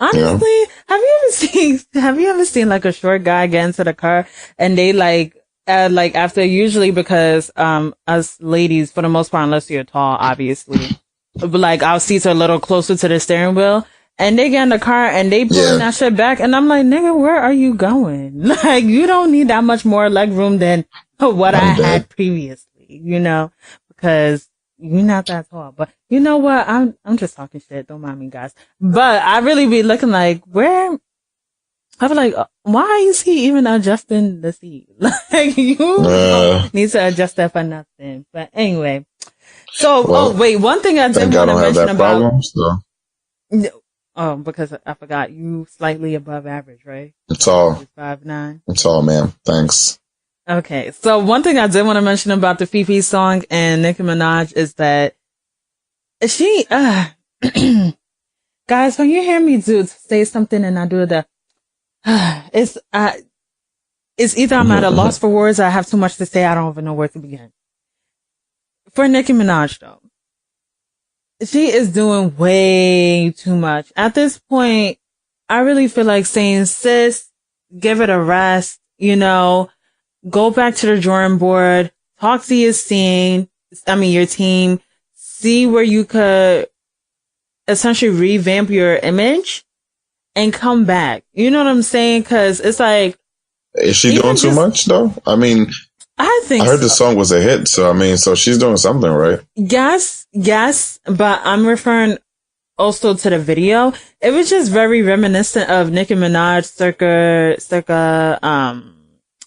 Honestly, have you ever seen like a short guy get into the car and they like after, usually because us ladies for the most part, unless you're tall, obviously, but like our seats are a little closer to the steering wheel. And they get in the car and they pulling that shit back. And I'm like, nigga, where are you going? Like, you don't need that much more leg room than what I had previously, you know, because you're not that tall. But you know what? I'm just talking shit. Don't mind me, guys. But I really be looking like, where? I feel like, why is he even adjusting the seat? Like, you need to adjust that for nothing. But anyway. So, one thing I did want to mention about. Oh, because I forgot you slightly above average, right? It's all 5'9". It's all, ma'am. Thanks. Okay. So one thing I did want to mention about the Fifi song and Nicki Minaj is that she, guys, when you hear me say something and I do it's either I'm at a loss for words or I have too much to say. I don't even know where to begin. For Nicki Minaj though. She is doing way too much. At this point, I really feel like saying, sis, give it a rest, you know, go back to the drawing board, talk to your team, see where you could essentially revamp your image and come back. You know what I'm saying? Cause it's like. Is she doing too much though? I mean. I heard the song was a hit, so I mean, so she's doing something, right? Yes, but I'm referring also to the video. It was just very reminiscent of Nicki Minaj circa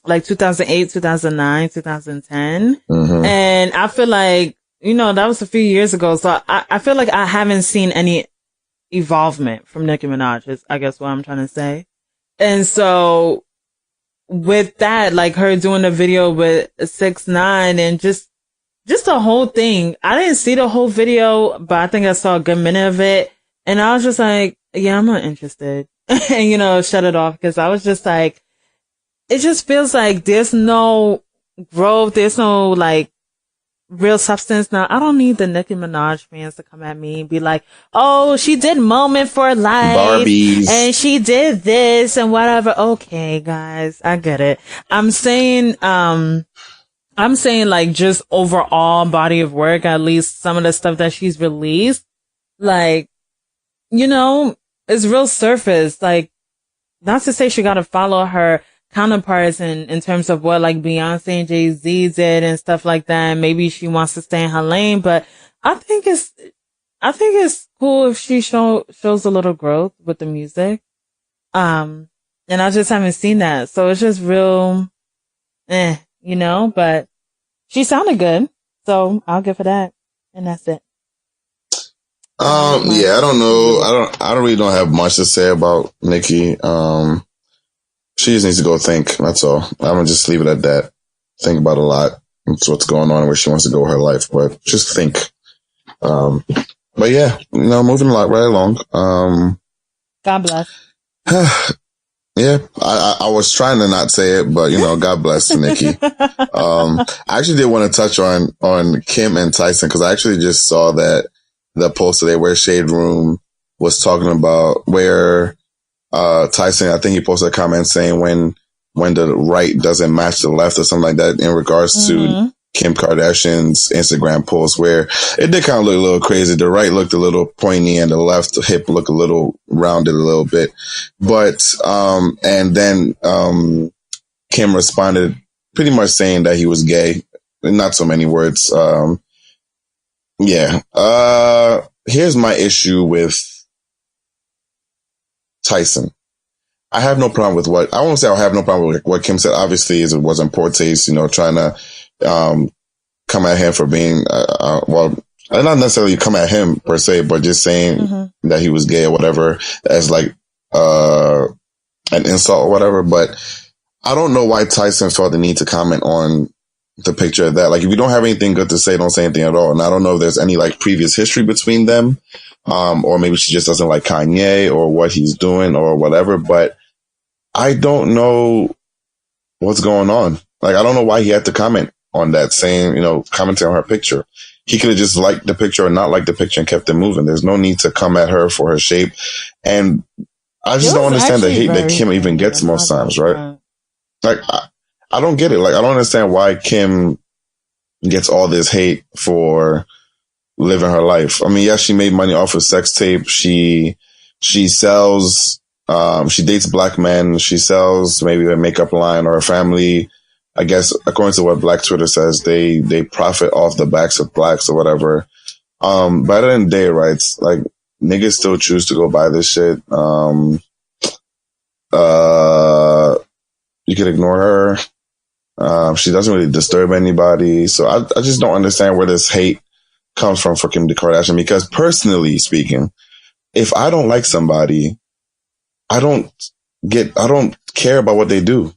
like 2008, 2009, 2010. Mm-hmm. And I feel like, you know, that was a few years ago, so I feel like I haven't seen any evolvement from Nicki Minaj, is I guess what I'm trying to say. And so with that, like her doing the video with 6ix9ine and just the whole thing. I didn't see the whole video, but I think I saw a good minute of it. And I was just like, yeah, I'm not interested. And, you know, shut it off because I was just like, it just feels like there's no growth. There's no like real substance. Now, I don't need the Nicki Minaj fans to come at me and be like, oh, she did Moment for Life. Barbies. And she did this and whatever. Okay, guys, I get it. I'm saying like just overall body of work, at least some of the stuff that she's released, like, you know, it's real surface. Like, not to say she got to follow her counterparts in terms of what like Beyonce and Jay-Z did and stuff like that. Maybe she wants to stay in her lane, but I think it's cool if she shows a little growth with the music. And I just haven't seen that. So it's just real, you know, but she sounded good. So I'll give her that. And that's it. Yeah, I don't know. I really don't have much to say about Nicki. She just needs to go think. That's all. I'm gonna just leave it at that. Think about a lot. It's what's going on, where she wants to go with her life, but just think. But yeah, you know, moving a lot right along. God bless. Yeah, I was trying to not say it, but God bless Nikki. I actually did want to touch on Kim and Tyson because I actually just saw that the post today where Shade Room was talking about where Tyson, I think he posted a comment saying when the right doesn't match the left or something like that in regards to Kim Kardashian's Instagram post, where it did kind of look a little crazy. The right looked a little pointy and the left hip looked a little rounded a little bit. But, and then, Kim responded pretty much saying that he was gay. Not so many words. Yeah. Here's my issue with Tyson. I have no problem with I won't say I have no problem with what Kim said. Obviously, it was in poor taste, trying to, come at him for being, well, not necessarily come at him per se, but just saying that he was gay or whatever as like, an insult or whatever. But I don't know why Tyson felt the need to comment on the picture of that. Like, if you don't have anything good to say, don't say anything at all. And I don't know if there's any like previous history between them. Or maybe she just doesn't like Kanye or what he's doing or whatever, but I don't know what's going on. Like, I don't know why he had to comment on that, saying, commenting on her picture. He could have just liked the picture or not liked the picture and kept it moving. There's no need to come at her for her shape. And I just don't understand the hate that Kim even gets most times, right? Like, I don't get it. Like, I don't understand why Kim gets all this hate for living her life. I mean, yes, she made money off of sex tape. She sells, she dates black men. She sells maybe a makeup line, or her family, I guess, according to what Black Twitter says, they profit off the backs of blacks or whatever. But at the end of the day, right, it's like niggas still choose to go buy this shit. You could ignore her. She doesn't really disturb anybody. So I just don't understand where this hate comes from for Kim Kardashian, because personally speaking, if I don't like somebody, I don't care about what they do.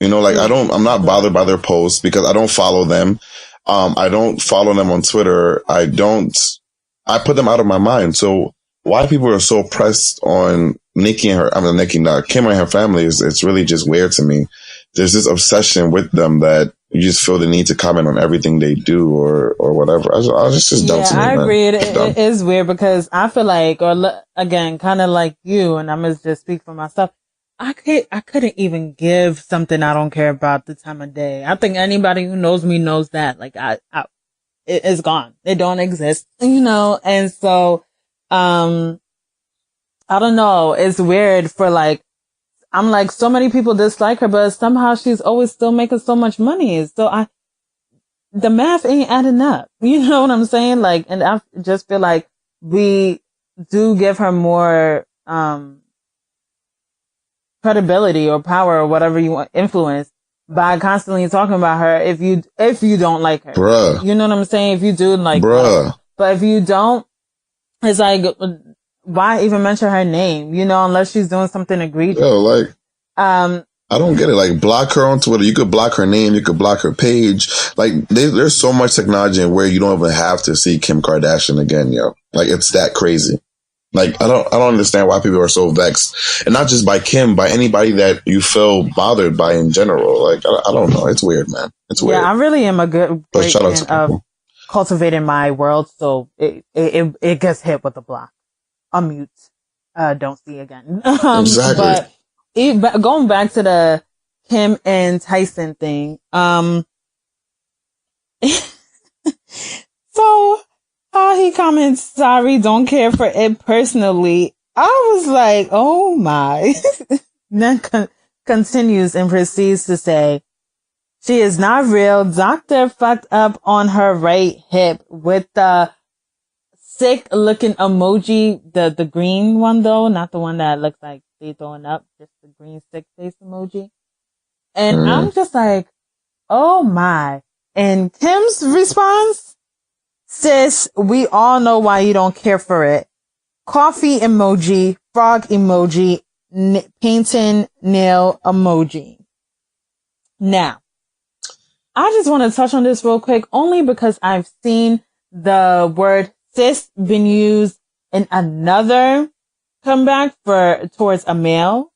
Like I'm not bothered by their posts because I don't follow them. I don't follow them on Twitter. I put them out of my mind. So why people are so pressed on Kim and her family it's really just weird to me. There's this obsession with them that you just feel the need to comment on everything they do or whatever. It's just dumb to me. I agree. It is weird because I feel like, or again, kind of like you, and I'm going to just speak for myself. I couldn't even give something I don't care about the time of day. I think anybody who knows me knows that. Like, it's gone. It don't exist, and so, I don't know. It's weird for like, I'm like, so many people dislike her, but somehow she's always still making so much money. So the math ain't adding up. You know what I'm saying? Like, and I just feel like we do give her more, credibility or power or whatever you want, influence, by constantly talking about her if you don't like her. Bruh. You know what I'm saying? If you do like bruh. her. But if you don't, it's like, why even mention her name? Unless she's doing something egregious. Yo, like, I don't get it. Like, block her on Twitter. You could block her name. You could block her page. Like, there's so much technology in where you don't even have to see Kim Kardashian again, yo. Like, it's that crazy. Like, I don't understand why people are so vexed, and not just by Kim, by anybody that you feel bothered by in general. Like, I don't know. It's weird, man. It's weird. Yeah, I really am a great fan of cultivating my world. So it gets hit with a block, unmute, don't see again. Exactly. But going back to the Kim and Tyson thing, so. He comments, sorry, don't care for it personally. I was like, oh my. Then continues and proceeds to say, she is not real. Doctor fucked up on her right hip with the sick looking emoji. The green one though, not the one that looks like they throwing up, just the green sick face emoji. And I'm just like, oh my. And Kim's response, sis, we all know why you don't care for it. Coffee emoji, frog emoji, painting nail emoji. Now, I just want to touch on this real quick, only because I've seen the word sis been used in another comeback towards a male.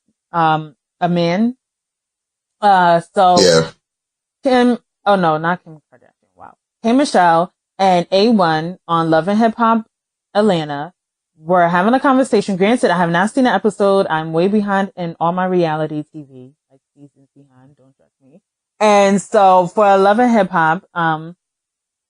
a man. Yeah. Not Kim Kardashian. Wow. K. Michelle and A1 on Love and Hip Hop Atlanta were having a conversation. Granted, I have not seen an episode. I'm way behind in all my reality TV, like seasons behind. Don't judge me. And so for Love and Hip Hop,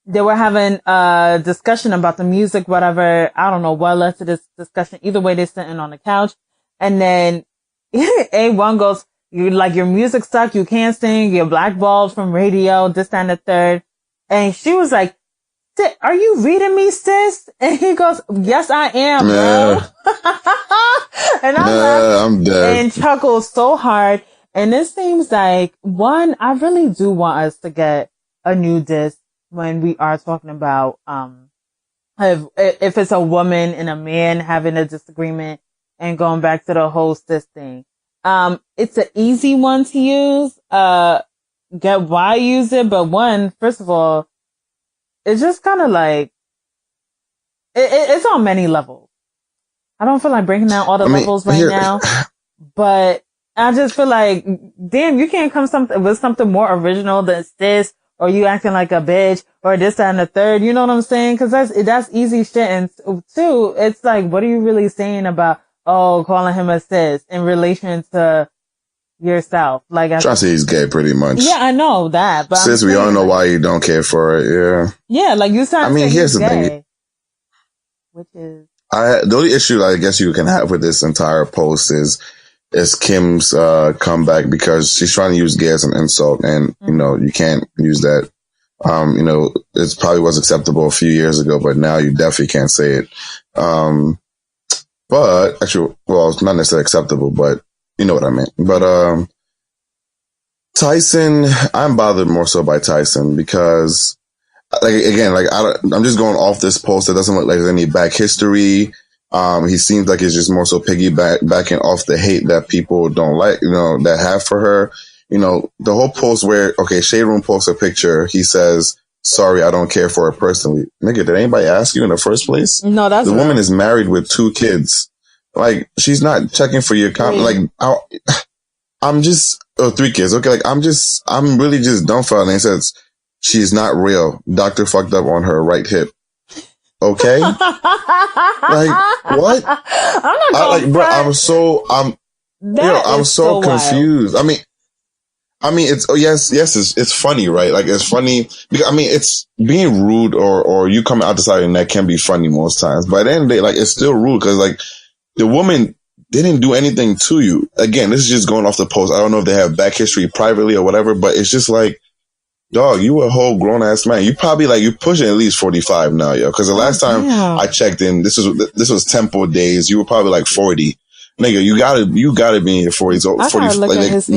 they were having a discussion about the music, whatever. I don't know what led to this discussion. Either way, they're sitting on the couch. And then A1 goes, your music sucks. You can't sing. You're blackballed from radio, this, that, and the third. And she was like, are you reading me, sis? And he goes, yes, I am, bro. And I'm dead. And chuckled so hard. And it seems like, one, I really do want us to get a new disc when we are talking about, if it's a woman and a man having a disagreement and going back to the whole sis thing. It's an easy one to use, get why I use it. But one, first of all, it's just kind of like, it's on many levels. I don't feel like breaking down all the levels right now, but I just feel like, damn, you can't come with something more original than this, or you acting like a bitch, or this, that, and the third. You know what I'm saying? Cause that's easy shit. And two, it's like, what are you really saying about, calling him a sis in relation to yourself? Like, trying to say he's gay pretty much. Yeah, I know that. But sis, we all know why you don't care for it. Yeah. Yeah, like you said. I mean, here's the thing. Which is? The only issue I guess you can have with this entire post is Kim's comeback, because she's trying to use gay as an insult, and you can't use that. It probably was acceptable a few years ago, but now you definitely can't say it. But actually, well, it's not necessarily acceptable, but you know what I meant. But Tyson, I'm bothered more so by Tyson because, I'm just going off this post. It doesn't look like there's any back history. He seems like it's just more so backing off the hate that people don't like, that have for her. The whole post where, Shade Room posts a picture. He says, sorry, I don't care for her personally. Nigga, did anybody ask you in the first place? No, that's the woman is married with 2 kids. Like, she's not checking for your comment. I'm just, 3 kids. Okay. I'm really just dumbfounded. And he says, she's not real. Doctor fucked up on her right hip. Okay. Like, what? I'm not going I'm so confused. Wild. I mean, it's funny, right? Like, it's funny because, it's being rude or you coming out deciding that can be funny most times. But at the end of the day, it's still rude because, the woman didn't do anything to you. Again, this is just going off the post. I don't know if they have back history privately or whatever, but it's just dog, you a whole grown ass man. You probably you're pushing at least 45 now, yo. Because the last time I checked in, this was Tempo days. You were probably 40. Nigga, you gotta be in your 40s, or 40,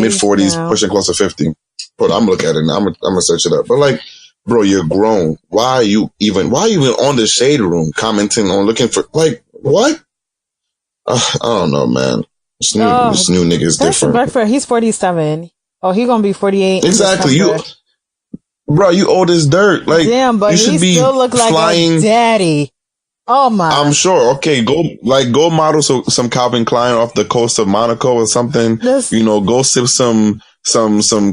mid 40s, pushing close to 50. But I'm looking at it now. I'm gonna search it up. But bro, you're grown. Why are you even on the Shade Room commenting on looking for what? I don't know, man. This new nigga is different. He's 47. Oh, he gonna be 48. Exactly. Bro, you old as dirt. Damn, but you should he still look flying. Like a daddy. Oh my! I'm sure. Okay, go model some Calvin Klein off the coast of Monaco or something. Go sip some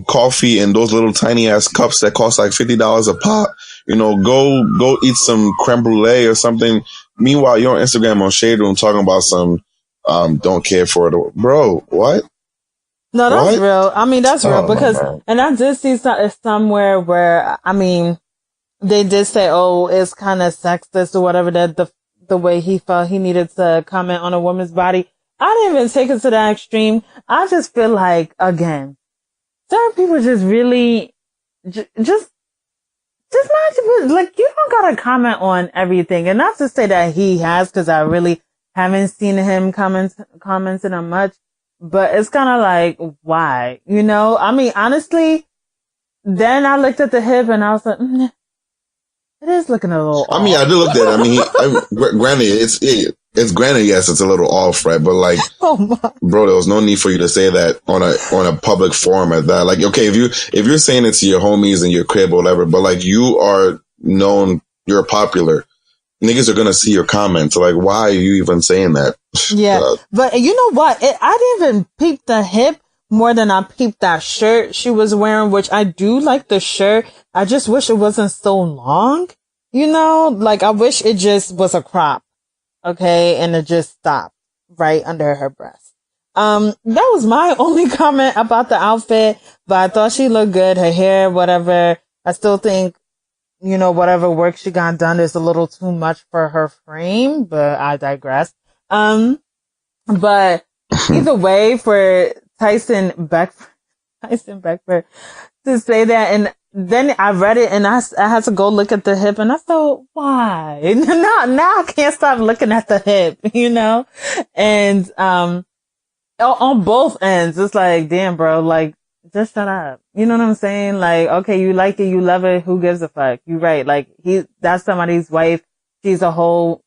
coffee in those little tiny ass cups that cost $50 a pop. Go eat some creme brulee or something. Meanwhile, you're on Instagram on Shade Room talking about some don't care for it, bro. What? No, that's real. That's real because, and I did see somewhere where, they did say, it's kind of sexist or whatever, that the way he felt he needed to comment on a woman's body. I didn't even take it to that extreme. I just feel like, again, certain people just really, just not, you don't gotta comment on everything. And not to say that he has, cause I really haven't seen him commenting on much, but it's kind of why, honestly, then I looked at the hip and I was like, it is looking a little off. I did look at it. Granted, it's granted, yes, it's a little off, right? But bro, there was no need for you to say that on a public forum at that. Okay, if you're saying it to your homies in your crib or whatever, but you are known, you're popular, niggas are gonna see your comments. Why are you even saying that? Yeah, but you know what? I didn't even peep the hip more than I peeped that shirt she was wearing, which I do like the shirt. I just wish it wasn't so long. You know, like I wish it just was a crop. Okay. And it just stopped right under her breast. That was my only comment about the outfit, but I thought she looked good. Her hair, whatever. I still think, you know, whatever work she got done is a little too much for her frame, but I digress. But either way, for Tyson Beckford to say that, and then I read it and I had to go look at the hip, and I thought, why? Now I can't stop looking at the hip, you know? And, on both ends, it's like, damn, bro, like, just shut up. You know what I'm saying? Like, okay, you like it, you love it, who gives a fuck? You're right. Like, that's somebody's wife. She's a whole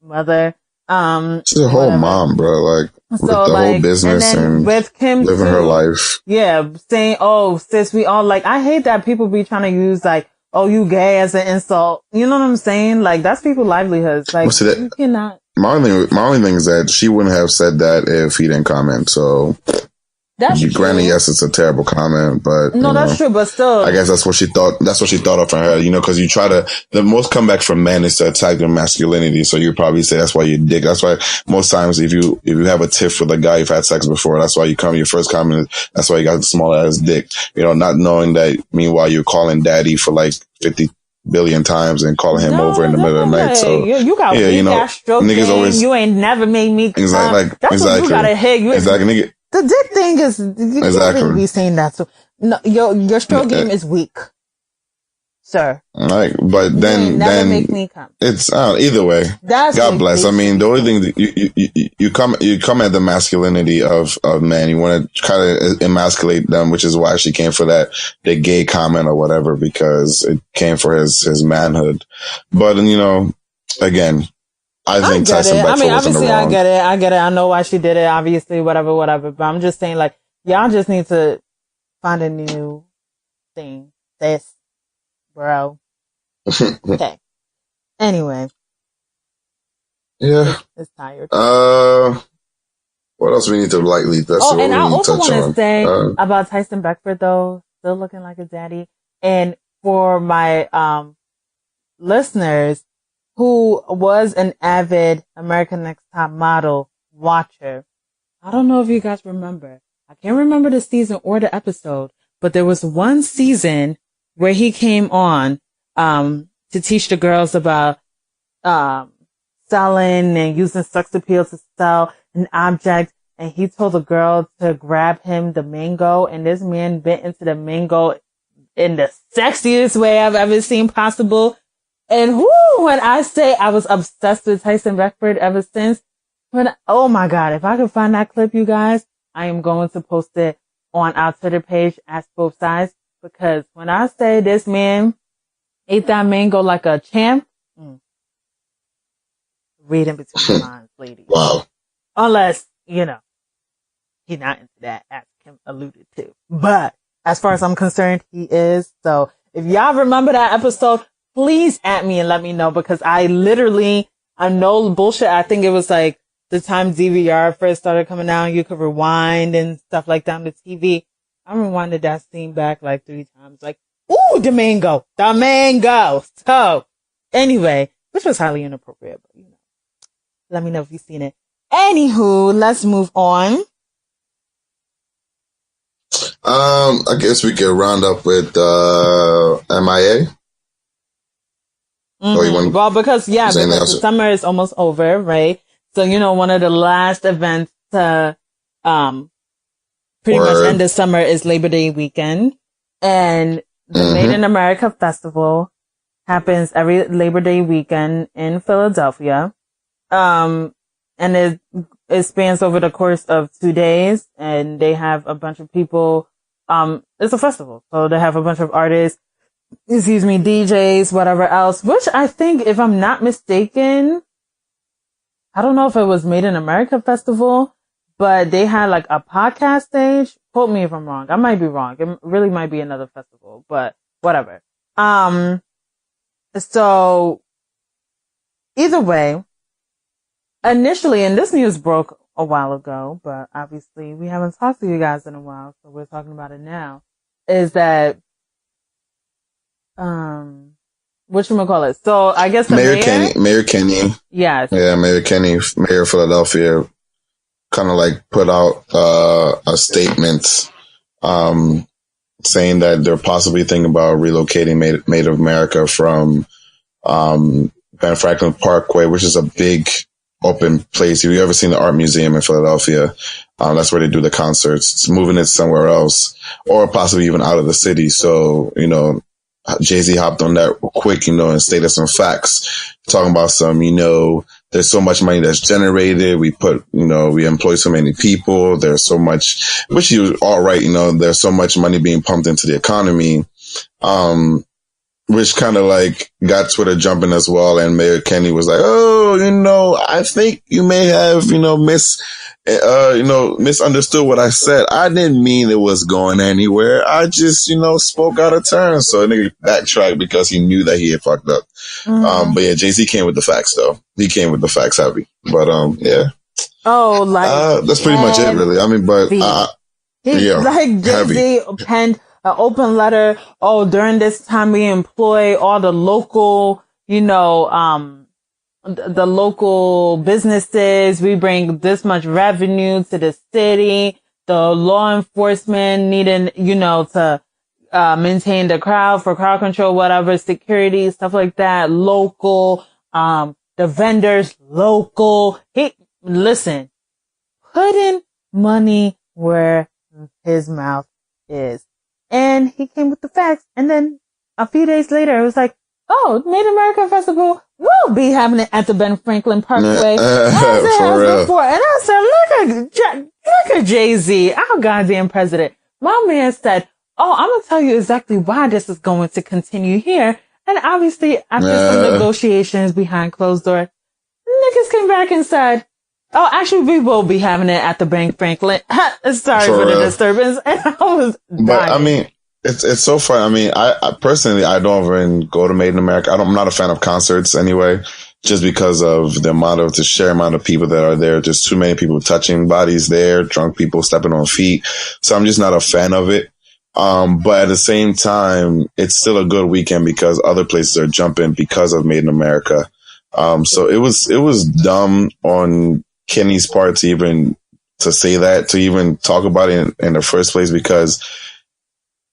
mother. She's a whole mom, bro. Like, so, with the whole business and with Kim living her life. Yeah, saying, oh, sis, we all like, I hate that people be trying to use like, oh, you gay as an insult. You know what I'm saying? Like, that's people's livelihoods. Like, you cannot. My only thing is that she wouldn't have said that if he didn't comment. So that's true. Granted, yes, it's a terrible comment, but no, that's true. But still, I guess that's what she thought. That's what she thought of in her head, you know, because you try to. The most comeback from men is to attack their masculinity. So you probably say that's why you dick. That's why most times if you have a tiff with a guy you've had sex before, that's why you come. Your first comment is that's why you got the small ass dick. You know, not knowing that. Meanwhile, you're calling daddy for like 50 billion times and calling him over in the middle of the night. So you got you know, niggas always. You ain't never made me come. That's what you gotta hit. Nigga. The dick thing is, you can't really be saying that. So, no, your stroke game is weak, sir. Like, but then make me come. It's either way. God bless. I mean, the only thing that you come at the masculinity of men. You want to kind of emasculate them, which is why she came for the gay comment or whatever, because it came for his manhood. But you know, again. I think Tyson Beckford was in the wrong. I get it. I know why she did it. Obviously, whatever. But I'm just saying, like, y'all just need to find a new thing. This, bro. Okay. Anyway. Yeah. It's tired. What else we need to lightly? And I also want to say about Tyson Beckford, though, still looking like a daddy. And for my listeners, who was an avid American Next Top Model watcher. I don't know if you guys remember. I can't remember the season or the episode, but there was one season where he came on to teach the girls about selling and using sex appeal to sell an object. And he told the girl to grab him the mango, and this man bit into the mango in the sexiest way I've ever seen possible. And when I say I was obsessed with Tyson Beckford ever since, oh my God, if I could find that clip, you guys, I am going to post it on our Twitter page, Ask Both Sides, because when I say this man ate that mango like a champ, read in between the lines, ladies. Wow. Unless, you know, he's not into that, as Kim alluded to. But as far as I'm concerned, he is. So if y'all remember that episode, please at me and let me know, because I know bullshit. I think it was like the time DVR first started coming out, you could rewind and stuff like that on the TV. I rewinded that scene back like 3 times. Like, ooh, the mango. So anyway, which was highly inappropriate, but you know, let me know if you've seen it. Anywho, let's move on. I guess we could round up with MIA. Mm-hmm. Well, because the summer is almost over, right? So, you know, one of the last events to pretty much end the summer is Labor Day weekend. And the Made in America Festival happens every Labor Day weekend in Philadelphia. And it spans over the course of 2 days, and they have a bunch of people. It's a festival, so they have a bunch of artists, DJs, whatever else, which I think, if I'm not mistaken, I don't know if it was Made in America Festival, but they had like a podcast stage. Quote me if I'm wrong. I might be wrong. It really might be another festival, but whatever. So either way, initially, and this news broke a while ago, but obviously we haven't talked to you guys in a while, so we're talking about it now, is that, whatchamacallit? So I guess the Mayor Kenny. Yes. Yeah, Mayor Kenny, Mayor of Philadelphia, kind of like put out a statement saying that they're possibly thinking about relocating Made of America from Ben Franklin Parkway, which is a big open place. If you ever seen the art museum in Philadelphia, that's where they do the concerts. It's moving it somewhere else, or possibly even out of the city. So, you know, Jay-Z hopped on that quick, you know, and stated some facts, talking about some, you know, there's so much money that's generated. We employ so many people. There's so much, which he was all right. You know, there's so much money being pumped into the economy. Which kind of like got Twitter jumping as well. And Mayor Kenny was like, oh, you know, I think you may have, you know, misunderstood what I said. I didn't mean it was going anywhere. I just, you know, spoke out of turn. So nigga backtracked because he knew that he had fucked up. Mm-hmm. But yeah, Jay-Z came with the facts though. He came with the facts heavy. But, yeah. Oh, like, that's pretty much it really. I mean, but, yeah, like Jay-Z penned an open letter. Oh, during this time we employ all the local, you know, the local businesses. We bring this much revenue to the city. The law enforcement needing, you know, to maintain the crowd for crowd control, whatever, security, stuff like that. Local, the vendors, local. Listen, putting money where his mouth is. And he came with the facts. And then a few days later, it was like, oh, Made America Festival will be having it at the Ben Franklin Parkway. As it has before. And I said, look at Jay-Z, our goddamn president. My man said, oh, I'm going to tell you exactly why this is going to continue here. And obviously, after some negotiations behind closed doors, niggas came back and said, oh, actually, we will be having it at the Ben Franklin. Sorry for the disturbance. And I was dying. But I mean, it's so fun. I mean, I personally, I don't even go to Made in America. I'm not a fan of concerts anyway, just because of the sheer amount of people that are there. There's too many people touching bodies there, drunk people stepping on feet. So I'm just not a fan of it. But at the same time, it's still a good weekend because other places are jumping because of Made in America. So it was dumb on Kenny's part to say that, to even talk about it in the first place, because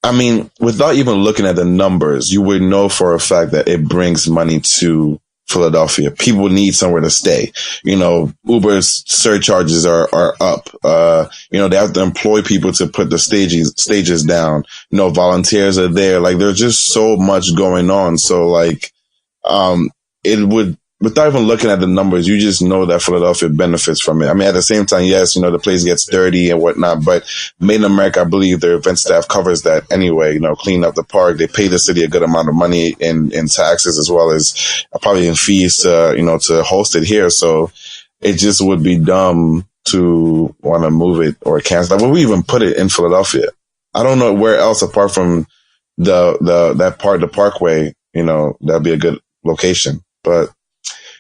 I mean, without even looking at the numbers, you would know for a fact that it brings money to Philadelphia. People need somewhere to stay. You know, Uber's surcharges are up. You know, they have to employ people to put the stages down. You know, volunteers are there. Like, there's just so much going on. So like, it would, without even looking at the numbers, you just know that Philadelphia benefits from it. I mean, at the same time, yes, you know, the place gets dirty and whatnot, but Made in America, I believe their event staff covers that anyway, you know, clean up the park. They pay the city a good amount of money in taxes as well as probably in fees to, you know, to host it here. So it just would be dumb to want to move it or cancel it. Would we even put it in Philadelphia? I don't know where else apart from the Parkway, you know, that'd be a good location. But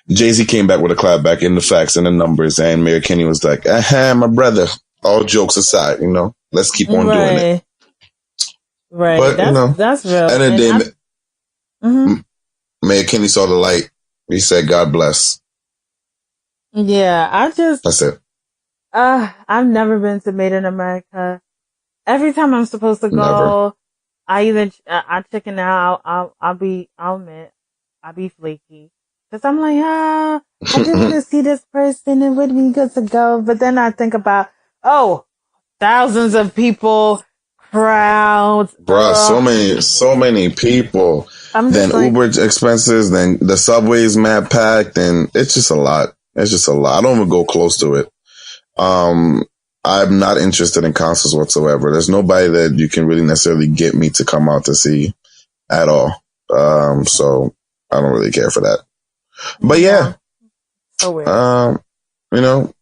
Jay-Z came back with a clapback in the facts and the numbers, and Mayor Kenny was like, my brother, all jokes aside, you know, let's keep on doing it. Right. But, you know, that's real. And the day, Mayor Kenny saw the light. He said, God bless. Yeah, that's it. I've never been to Made in America. Every time I'm supposed to go, I chicken out. I'll be flaky. Cause I'm like, I just want to see this person. It would be good to go. But then I think about, thousands of people, crowds. Bruh, so many people. Then like, Uber expenses, then the subway's mad packed, and it's just a lot. I don't even go close to it. I'm not interested in concerts whatsoever. There's nobody that you can really necessarily get me to come out to see at all. So I don't really care for that. But yeah, so weird. You know,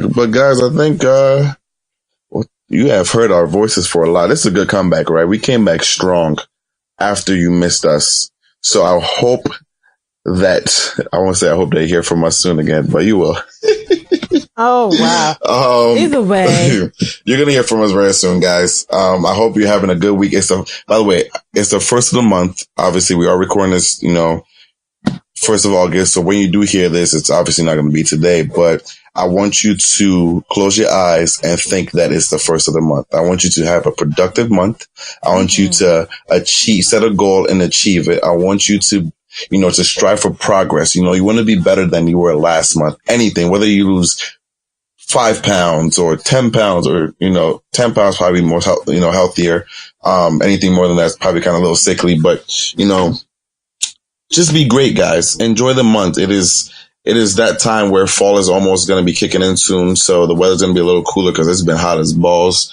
but guys, I think, you have heard our voices for a lot. This is a good comeback, right? We came back strong after you missed us. So I hope that, I won't say I hope they hear from us soon again, but you will. Oh, wow. Either way. You're going to hear from us very soon, guys. I hope you're having a good week. By the way, it's the first of the month. Obviously, we are recording this, 1st of August. So when you do hear this, it's obviously not going to be today, but I want you to close your eyes and think that it's the first of the month. I want you to have a productive month. I want you to set a goal and achieve it. I want you to, to strive for progress. You want to be better than you were last month. Anything, whether you lose 5 pounds or 10 pounds or, 10 pounds probably more, healthier. Anything more than that's probably kind of a little sickly, but, just be great, guys. Enjoy the month. It is that time where fall is almost going to be kicking in soon. So the weather's going to be a little cooler because it's been hot as balls,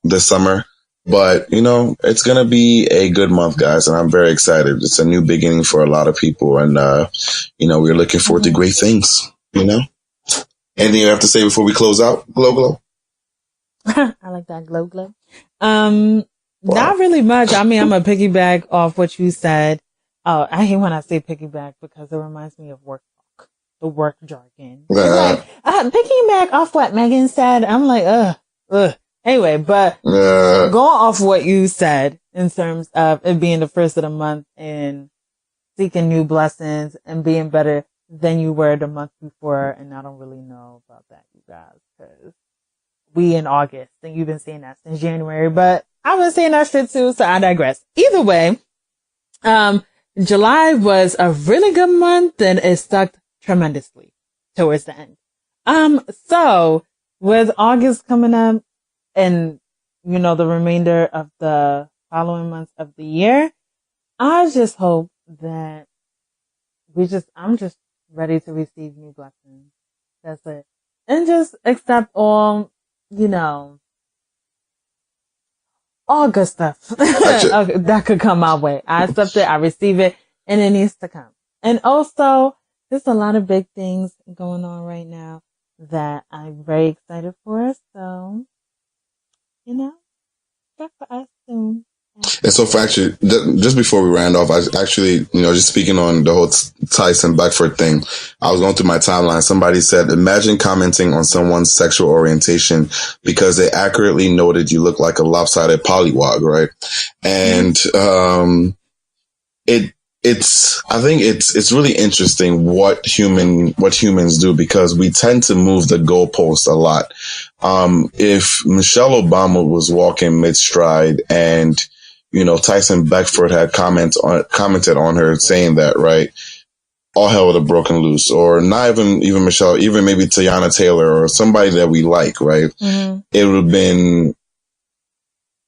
this summer. But, it's going to be a good month, guys. And I'm very excited. It's a new beginning for a lot of people. And, we're looking forward to great things, Anything you have to say before we close out? Glow. I like that glow. Not really much. I mean, I'm going to piggyback off what you said. Oh, I hate when I say piggyback because it reminds me of work talk, the work jargon. Piggyback off what Megan said. I'm like, ugh. Anyway, but going off what you said in terms of it being the first of the month and seeking new blessings and being better than you were the month before. And I don't really know about that, you guys, because we in August and you've been saying that since January, but I've been saying that shit too. So I digress. Either way, July was a really good month and it sucked tremendously towards the end. So with August coming up and, the remainder of the following months of the year, I just hope that I'm just ready to receive new blessings. That's it. And just accept all, all good stuff that could come my way. I accept it, I receive it, and it needs to come. And also, there's a lot of big things going on right now that I'm very excited for. So, check for us soon. And so, for actually, just before we ran off, I actually, just speaking on the whole Tyson Beckford thing, I was going through my timeline. Somebody said, imagine commenting on someone's sexual orientation because they accurately noted you look like a lopsided pollywog, right? And, I think it's really interesting what humans do because we tend to move the goalpost a lot. If Michelle Obama was walking mid-stride and, Tyson Beckford had commented on her saying that, right, all hell would have broken loose, or not even Michelle, even maybe Tiana Taylor or somebody that we like, right? Mm-hmm. It would have been,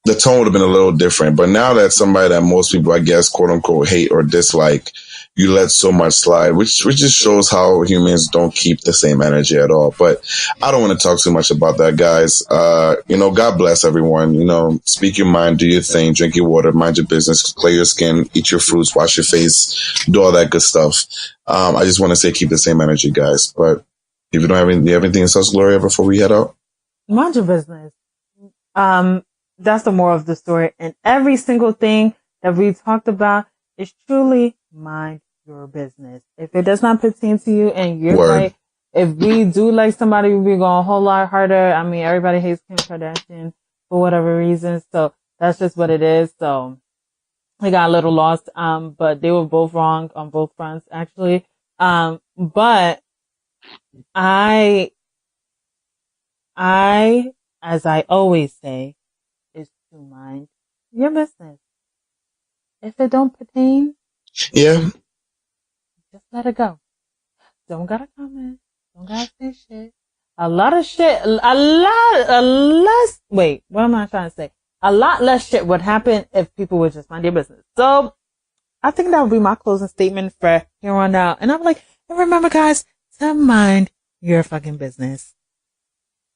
the tone would have been a little different. But now that somebody that most people, I guess, quote unquote, hate or dislike, you let so much slide, which just shows how humans don't keep the same energy at all. But I don't want to talk too much about that, guys. God bless everyone. Speak your mind, do your thing, drink your water, mind your business, clear your skin, eat your fruits, wash your face, do all that good stuff. I just want to say keep the same energy, guys. But if you don't have anything else, Gloria, before we head out? Mind your business. That's the moral of the story. And every single thing that we talked about is truly mind your business. If it does not pertain to you and you're like, if we do like somebody, we're going a whole lot harder. I mean, everybody hates Kim Kardashian for whatever reason. So that's just what it is. So we got a little lost. But they were both wrong on both fronts, actually. But I, as I always say, is to mind your business. If it don't pertain, just let it go. Don't gotta comment. Don't gotta say shit. A lot less, wait, what am I trying to say? A lot less shit would happen if people would just mind their business. So, I think that would be my closing statement for here on out. And I'm like, and remember guys, to mind your fucking business.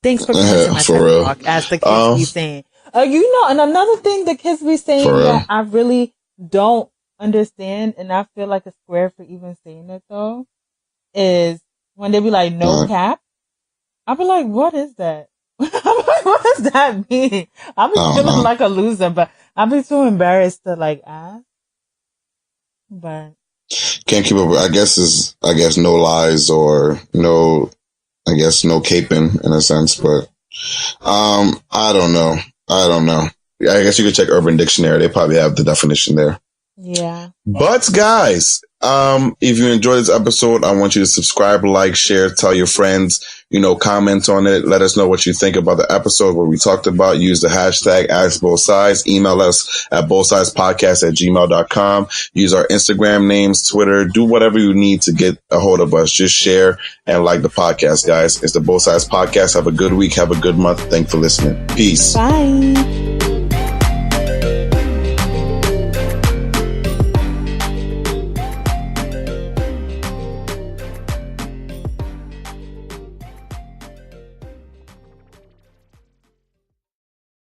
Thanks for coming to my TED Talk, as the kids be saying. And another thing the kids be saying that I really don't understand, and I feel like a square for even saying it though, is when they be like, no cap. I'll be like, what is that? I'm like, what does that mean? I'll be feeling like a loser, but I'll be too embarrassed to like ask. But can't keep up. I guess no lies or no I guess no caping in a sense, but I don't know. I guess you could check Urban Dictionary. They probably have the definition there. Yeah. But guys, if you enjoyed this episode, I want you to subscribe, like, share, tell your friends, comment on it. Let us know what you think about the episode, what we talked about. Use the hashtag #AskBothSides. Email us at bothsidespodcast@gmail.com. Use our Instagram names, Twitter. Do whatever you need to get a hold of us. Just share and like the podcast, guys. It's the Both Sides Podcast. Have a good week. Have a good month. Thanks for listening. Peace. Bye.